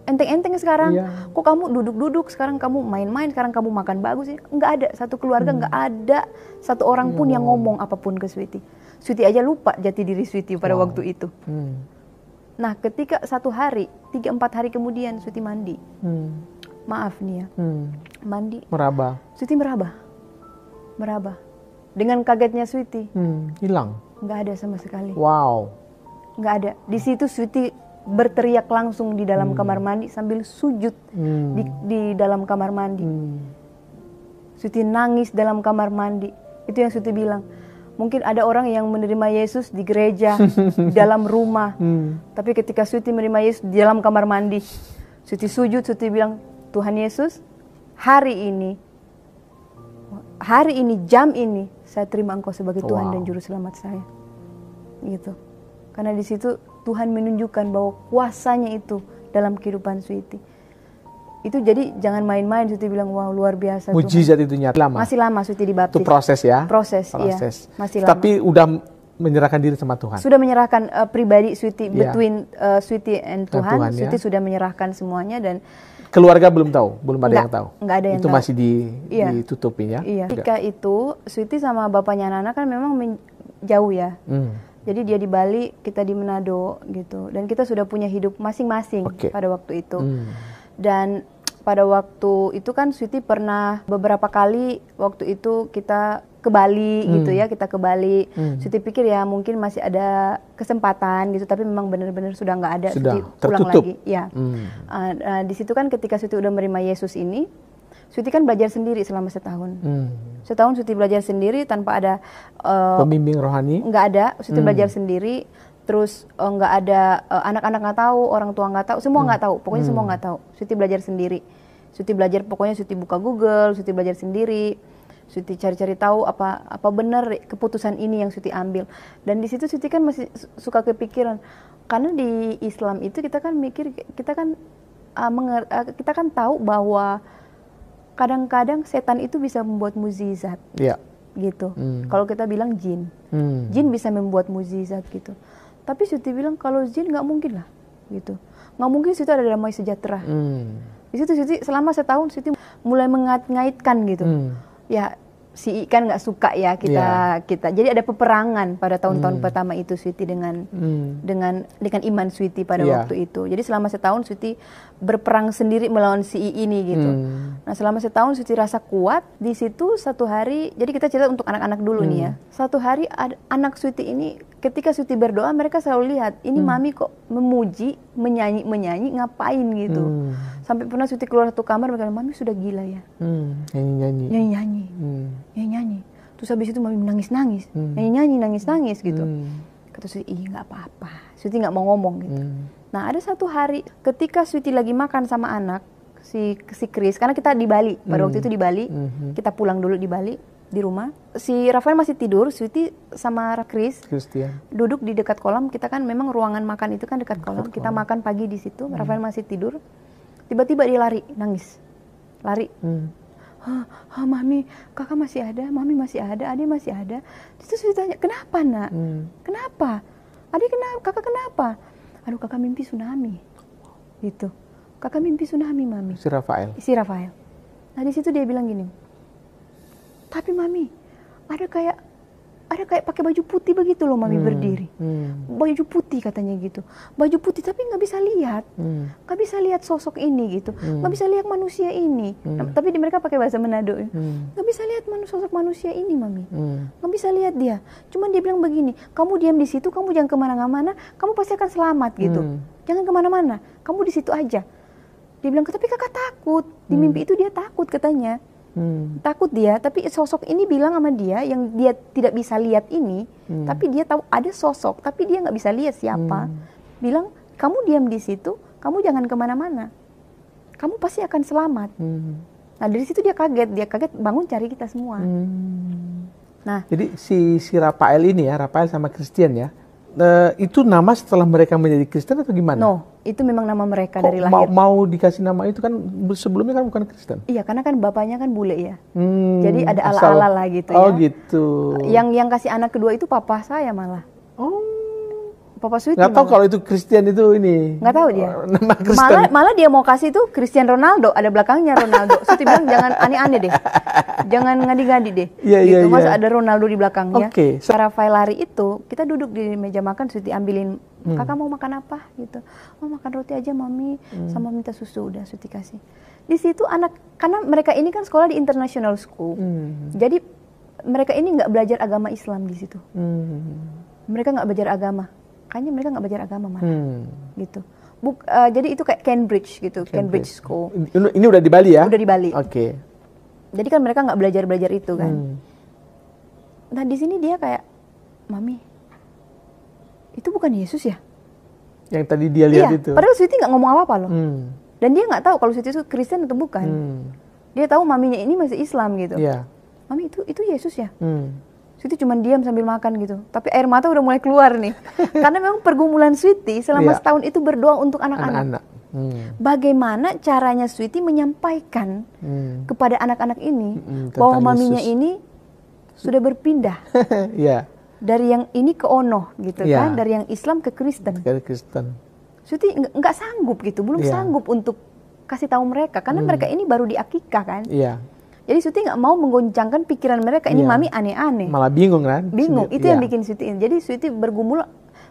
enteng-enteng sekarang? Kok kamu duduk-duduk? Sekarang kamu main-main? Sekarang kamu makan bagus? Nggak ada. Satu keluarga nggak ada satu orang pun yang ngomong apapun ke Sweety. Sweety aja lupa jati diri Sweety pada waktu itu. Nah ketika 1 hari, 3-4 hari kemudian Sweety mandi. Maaf nih ya. Mandi. Meraba. Sweety meraba. Dengan kagetnya Sweety. Hilang? Nggak ada sama sekali. Nggak ada. Di situ Sweety berteriak langsung di dalam kamar mandi sambil sujud di dalam kamar mandi. Sweety nangis dalam kamar mandi. Itu yang Sweety bilang. Mungkin ada orang yang menerima Yesus di gereja, di dalam rumah. Tapi ketika Sweety menerima Yesus di dalam kamar mandi, Sweety sujud, Sweety bilang, Tuhan Yesus, hari ini, jam ini, saya terima Engkau sebagai Tuhan dan Juru Selamat saya. Gitu. Karena di situ Tuhan menunjukkan bahwa kuasanya itu dalam kehidupan Sweety. Itu jadi jangan main-main. Sweety bilang wow luar biasa. Mujizat itu nyata. Masih lama Sweety dibaptis. Itu proses ya. Proses. Iya. Masih lama. Tapi udah menyerahkan diri sama Tuhan. Sudah menyerahkan pribadi Sweety between Sweety and Tuhan. Sweety sudah menyerahkan semuanya dan keluarga belum tahu, belum ada yang tahu. Enggak ada yang itu tahu. Masih ditutupin ya. Iya. Ketika itu Sweety sama bapaknya Nana kan memang jauh ya. Jadi dia di Bali, kita di Manado gitu. Dan kita sudah punya hidup masing-masing pada waktu itu. Dan pada waktu itu kan Sweety pernah beberapa kali waktu itu kita ke Bali gitu ya, kita ke Bali. Sweety pikir ya mungkin masih ada kesempatan gitu, tapi memang benar-benar sudah nggak ada. Sweety pulang lagi. Ya. Di situ kan ketika Sweety udah menerima Yesus ini, Sweety kan belajar sendiri selama setahun. Setahun Sweety belajar sendiri tanpa ada pembimbing rohani. Nggak ada, Sweety belajar sendiri. Terus nggak ada anak-anak nggak tahu, orang tua nggak tahu, semua nggak tahu, pokoknya semua nggak tahu. Sweety belajar sendiri. Sweety belajar, pokoknya Sweety buka Google, Sweety belajar sendiri. Sweety cari-cari tahu apa benar keputusan ini yang Sweety ambil. Dan di situ Sweety kan masih suka kepikiran, karena di Islam itu kita kan mikir, kita kan tahu bahwa kadang-kadang setan itu bisa membuat mukjizat. Gitu. Kalau kita bilang jin bisa membuat mukjizat gitu. Tapi Sweety bilang kalau jin nggak mungkin lah, gitu. Nggak mungkin Sweety ada damai sejahtera. Di situ Sweety selama setahun Sweety mulai mengait-ngaitkan gitu. Ya si kan nggak suka ya kita. Jadi ada peperangan pada tahun-tahun pertama itu Sweety dengan iman Sweety pada waktu itu. Jadi selama setahun Sweety berperang sendiri melawan si ini gitu. Nah selama setahun Sweety rasa kuat. Di situ satu hari, jadi kita cerita untuk anak-anak dulu nih ya. Satu hari anak Sweety ini ketika Sweety berdoa, mereka selalu lihat ini mami kok memuji, menyanyi ngapain gitu. Sampai pernah Sweety keluar satu kamar, mereka bilang, mami sudah gila ya. Nyanyi. Terus habis itu mami nangis-nangis, nyanyi nangis-nangis gitu. Kata Sweety, nggak apa-apa. Sweety nggak mau ngomong gitu. Nah ada satu hari ketika Sweety lagi makan sama anak si Chris, karena kita di Bali pada waktu itu di Bali, kita pulang dulu di Bali di rumah. Si Rafael masih tidur, Sweety sama Christian duduk di dekat kolam. Kita kan memang ruangan makan itu kan dekat kolam. Kita makan pagi di situ. Rafael masih tidur. Tiba-tiba dia lari, nangis, lari. Mami, kakak masih ada, mami masih ada, adik masih ada. Terus Sweety tanya, kenapa nak? Kenapa? Adik kenapa? Kakak kenapa? Aduh, kakak mimpi tsunami. Gitu. Kakak mimpi tsunami, mami. Si Rafael. Nah di situ dia bilang gini, tapi mami, ada kayak pakai baju putih begitu loh, mami berdiri. Baju putih katanya gitu. Baju putih tapi nggak bisa lihat. Nggak bisa lihat sosok ini gitu. Nggak bisa lihat manusia ini. Tapi mereka pakai bahasa Manado. Nggak bisa lihat sosok manusia ini, mami. Nggak bisa lihat dia. Cuman dia bilang begini, kamu diam di situ, kamu jangan kemana-mana, kamu pasti akan selamat gitu. Jangan kemana-mana, kamu di situ aja. Dia bilang, tapi kakak takut. Di mimpi itu dia takut katanya. Takut dia, tapi sosok ini bilang sama dia yang dia tidak bisa lihat ini, tapi dia tahu ada sosok, tapi dia nggak bisa lihat siapa. Bilang, kamu diam di situ, kamu jangan kemana-mana, kamu pasti akan selamat. Nah dari situ dia kaget bangun cari kita semua. Nah, jadi si Rafael ini ya, Rafael sama Christian ya, itu nama setelah mereka menjadi Kristen atau gimana? No, itu memang nama mereka dari lahir. Mau dikasih nama itu kan sebelumnya kan bukan Kristen? Iya, karena kan bapaknya kan bule ya. Jadi ada ala-ala lah gitu ya. Oh gitu. Yang kasih anak kedua itu papa saya malah. Papa Sweety. Nggak tahu kalau itu Christian itu ini. Nggak tahu dia. Nama Kristen. Malah dia mau kasih itu Cristiano Ronaldo, ada belakangnya Ronaldo. Sweety bilang jangan aneh-aneh deh. Jangan ngadi-ngadi deh. Gitu. Masa ada Ronaldo di belakangnya. Okay. Rafael lari itu, kita duduk di meja makan, Sweety ambilin, kakak mau makan apa gitu. Mau makan roti aja mami, sama minta susu, udah Sweety kasih. Di situ karena mereka ini kan sekolah di international school. Jadi mereka ini nggak belajar agama Islam di situ. Mereka nggak belajar agama. Kayaknya mereka nggak belajar agama malah, gitu. Jadi itu kayak Cambridge gitu, Cambridge School. Ini udah di Bali ya? Udah di Bali. Oke. Jadi kan mereka nggak belajar itu kan. Nah di sini dia kayak, mami, itu bukan Yesus ya? Yang tadi dia lihat itu. Padahal Sweety nggak ngomong apa-apa loh. Dan dia nggak tahu kalau Sweety itu Kristen atau bukan. Dia tahu maminya ini masih Islam gitu. Mami itu Yesus ya? Sweety cuma diam sambil makan gitu. Tapi air mata udah mulai keluar nih. Karena memang pergumulan Sweety selama setahun itu berdoa untuk anak-anak. Bagaimana caranya Sweety menyampaikan kepada anak-anak ini bahwa maminya Yesus ini sudah berpindah. Dari yang ini ke Ono gitu kan. Dari yang Islam ke Kristen. Sweety nggak sanggup gitu. Belum sanggup untuk kasih tahu mereka. Karena mereka ini baru diakikah kan. Jadi Sweety nggak mau menggoncangkan pikiran mereka, ini mami aneh-aneh. Malah bingung kan? Bingung, itu yang bikin Sweety ini. Jadi Sweety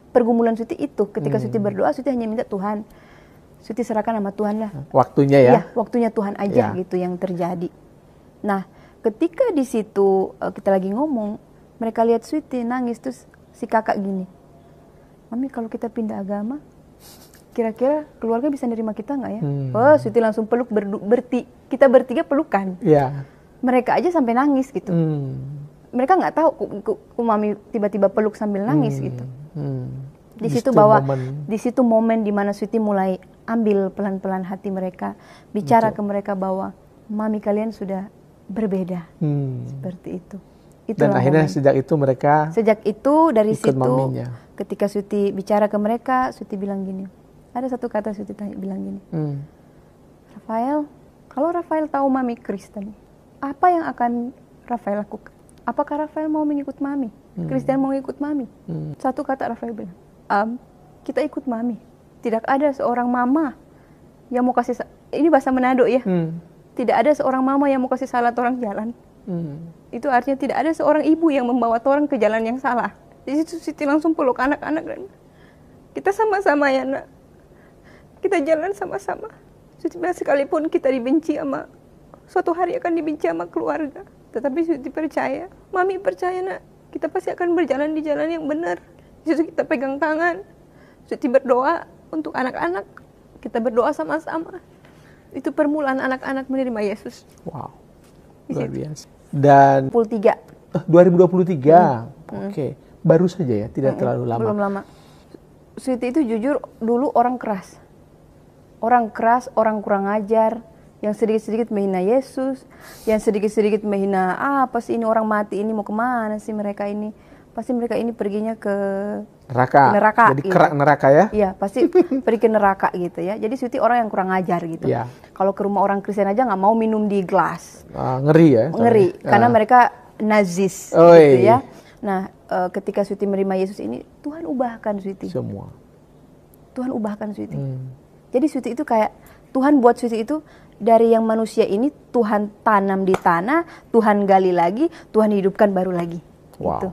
pergumulan Sweety itu, ketika Sweety berdoa, Sweety hanya minta Tuhan. Sweety serahkan sama Tuhan lah. Waktunya ya? Iya, waktunya Tuhan aja gitu yang terjadi. Nah, ketika di situ kita lagi ngomong, mereka lihat Sweety nangis, terus si kakak gini, mami kalau kita pindah agama, kira-kira keluarga bisa nerima kita nggak ya? Sweety langsung peluk kita bertiga pelukan. Mereka aja sampai nangis gitu. Mereka nggak tahu ku mami tiba-tiba peluk sambil nangis gitu. Di situ di situ momen di mana Sweety mulai ambil pelan-pelan hati mereka, bicara ke mereka bahwa mami kalian sudah berbeda. Seperti itu. Dan akhirnya sejak itu dari situ maminya. Ketika Sweety bicara ke mereka, Sweety bilang gini. Ada satu kata Sweety bilang gini, Rafael, kalau Rafael tahu mami Kristen, apa yang akan Rafael lakukan? Apakah Rafael mau mengikut mami? Kristen mau ikut mami? Satu kata Rafael bilang, kita ikut mami. Tidak ada seorang mama yang mau kasih, ini bahasa Manado ya, tidak ada seorang mama yang mau kasih salah orang jalan. Itu artinya tidak ada seorang ibu yang membawa orang ke jalan yang salah. Di situ Sweety langsung peluk anak-anak dan kita sama-sama ya nak. Kita jalan sama-sama. Sekalipun kita dibenci sama, suatu hari akan dibenci sama keluarga. Tetapi Sweety percaya, mami percaya nak, kita pasti akan berjalan di jalan yang benar. Di situ kita pegang tangan, Sweety berdoa untuk anak-anak. Kita berdoa sama-sama. Itu permulaan anak-anak menerima Yesus. Wow, luar biasa. Dan 2023. 2023, oke. Baru saja ya, tidak terlalu lama. Belum lama. Sweety itu jujur dulu orang keras. Orang keras, orang kurang ajar, yang sedikit-sedikit menghina Yesus, yang sedikit-sedikit menghina, apa sih ini orang mati ini mau kemana sih mereka ini? Pasti mereka ini perginya ke neraka. Jadi gitu. kerak neraka ya? Iya, pasti pergi ke neraka gitu ya. Jadi Sweety orang yang kurang ajar gitu. Ya. Kalau ke rumah orang Kristen aja nggak mau minum di gelas. Ngeri ya? Ngeri, karena mereka nazis gitu ya. Nah, ketika Sweety menerima Yesus ini, Tuhan ubahkan Sweety. Semua. Tuhan ubahkan Sweety. Jadi Sweety itu kayak, Tuhan buat Sweety itu dari yang manusia ini, Tuhan tanam di tanah, Tuhan gali lagi, Tuhan hidupkan baru lagi. Wow. Gitu.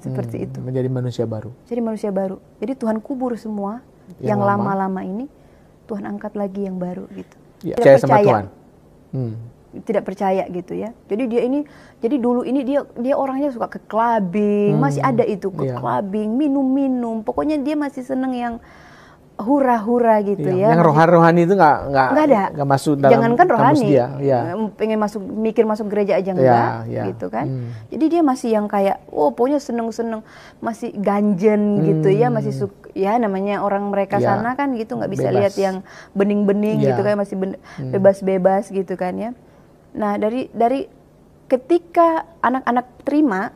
Seperti itu. Menjadi manusia baru. Jadi manusia baru. Jadi Tuhan kubur semua yang lama-lama ini, Tuhan angkat lagi yang baru gitu. Ya, percaya sama Tuhan. Tidak percaya gitu ya. Jadi dia ini, jadi dulu ini dia orangnya suka ke clubbing, masih ada itu ke clubbing, minum-minum. Pokoknya dia masih seneng yang hura-hura gitu ya. Yang rohani itu nggak ada. Nggak masuk dalam Jangankan rohani, dia. Ya. Pengen mikir masuk gereja aja enggak, gitu kan. Jadi dia masih yang kayak, pokoknya seneng-seneng, masih ganjen gitu ya, masih ya namanya orang mereka sana kan gitu, nggak bisa lihat yang bening-bening gitu kan, masih bebas-bebas gitu kan ya. Nah dari ketika anak-anak terima,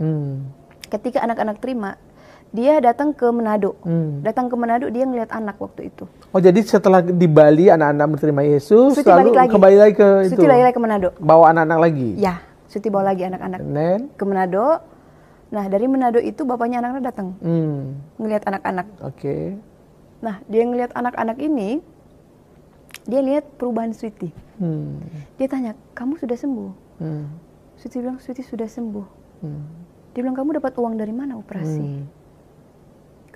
dia datang ke Manado. Datang ke Manado, dia ngelihat anak waktu itu. Oh, jadi setelah di Bali anak-anak menerima Yesus, lalu kembali lagi ke itu. Sweety balik lagi ke Manado. Bawa anak-anak lagi. Ya, Sweety bawa lagi anak-anak ke Manado. Nah, dari Manado itu bapaknya anak-anak datang. Ngelihat anak-anak. Oke. Nah, dia ngelihat anak-anak ini, dia lihat perubahan Sweety. Dia tanya, "Kamu sudah sembuh?" Sweety bilang, "Sweety sudah sembuh." Dia bilang, "Kamu dapat uang dari mana operasi?"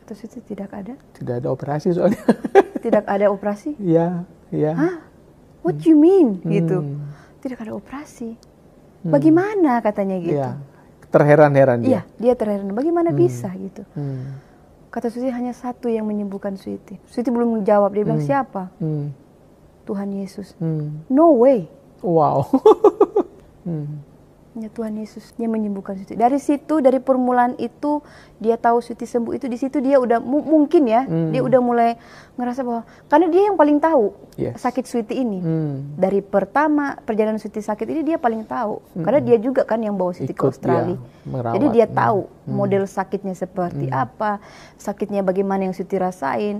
Kata Sweety, "Tidak ada." Tidak ada operasi soalnya. Tidak ada operasi? Iya. Hah? What you mean? Gitu. Tidak ada operasi. Bagaimana katanya gitu. Ya. Terheran-heran dia. Iya, dia terheran. Bagaimana bisa gitu. Kata Sweety, hanya satu yang menyembuhkan Sweety. Sweety belum menjawab. Dia bilang, "Siapa?" Tuhan Yesus. No way. Wow. Ya, Tuhan Yesus, dia menyembuhkan Sweety. Dari situ, dari permulaan itu, dia tahu Sweety sembuh itu. Di situ dia udah mungkin ya, dia udah mulai ngerasa bahwa, karena dia yang paling tahu sakit Sweety ini. Dari pertama perjalanan Sweety sakit ini dia paling tahu, karena dia juga kan yang bawa Sweety ke Australia. Jadi dia tahu model sakitnya seperti apa, sakitnya bagaimana yang Sweety rasain,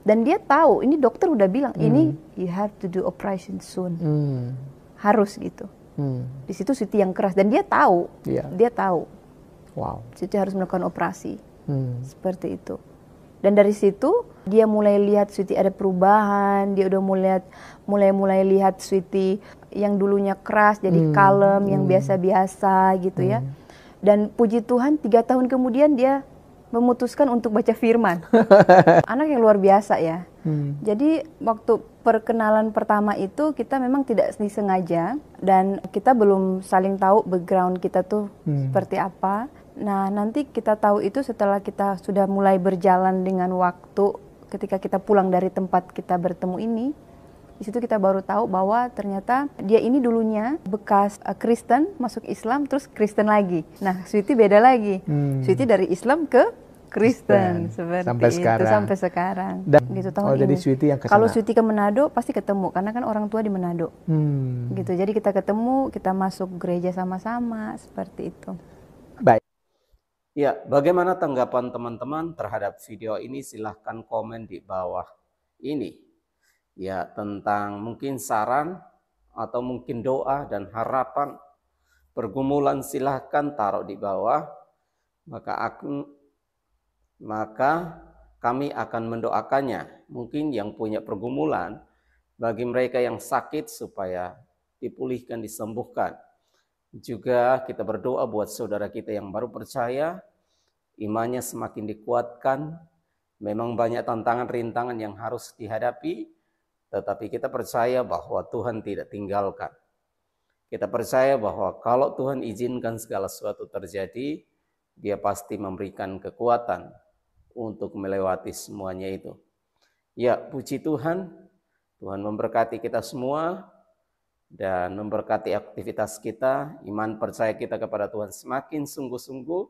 dan dia tahu. Ini dokter udah bilang, ini you have to do operation soon, harus gitu. Di situ Sweety yang keras dan dia tahu, dia tahu. Wow. Sweety harus melakukan operasi, seperti itu. Dan dari situ dia mulai lihat Sweety ada perubahan, dia udah mulai lihat Sweety yang dulunya keras jadi kalem, yang biasa-biasa gitu ya. Dan puji Tuhan 3 tahun kemudian dia memutuskan untuk baca firman. Anak yang luar biasa ya. Jadi waktu perkenalan pertama itu kita memang tidak disengaja dan kita belum saling tahu background kita tuh seperti apa. Nah, nanti kita tahu itu setelah kita sudah mulai berjalan dengan waktu, ketika kita pulang dari tempat kita bertemu ini. Di situ kita baru tahu bahwa ternyata dia ini dulunya bekas Kristen, masuk Islam, terus Kristen lagi. Nah, Sweety beda lagi. Sweety dari Islam ke Kristen seperti sampai itu sekarang. Sampai sekarang. Dan, gitu tahun jadi ini. Sweety yang kesana. Kalau Sweety ke Manado pasti ketemu karena kan orang tua di Manado. Gitu. Jadi kita ketemu, kita masuk gereja sama-sama seperti itu. Baik. Ya, bagaimana tanggapan teman-teman terhadap video ini? Silahkan komen di bawah ini. Ya, tentang mungkin saran atau mungkin doa dan harapan, pergumulan, silahkan taruh di bawah. Maka kami akan mendoakannya. Mungkin yang punya pergumulan, bagi mereka yang sakit supaya dipulihkan, disembuhkan. Juga kita berdoa buat saudara kita yang baru percaya, imannya semakin dikuatkan. Memang banyak tantangan, rintangan yang harus dihadapi, tetapi kita percaya bahwa Tuhan tidak tinggalkan. Kita percaya bahwa kalau Tuhan izinkan segala sesuatu terjadi, Dia pasti memberikan kekuatan untuk melewati semuanya itu. Ya, puji Tuhan. Tuhan memberkati kita semua dan memberkati aktivitas kita, iman percaya kita kepada Tuhan semakin sungguh-sungguh,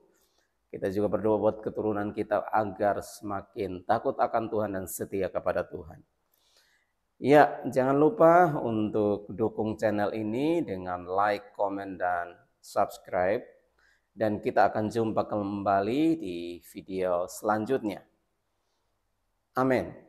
Kita juga berdoa buat keturunan kita agar semakin takut akan Tuhan dan setia kepada Tuhan. Ya, jangan lupa untuk dukung channel ini dengan like, komen, dan subscribe. Dan kita akan jumpa kembali di video selanjutnya. Amin.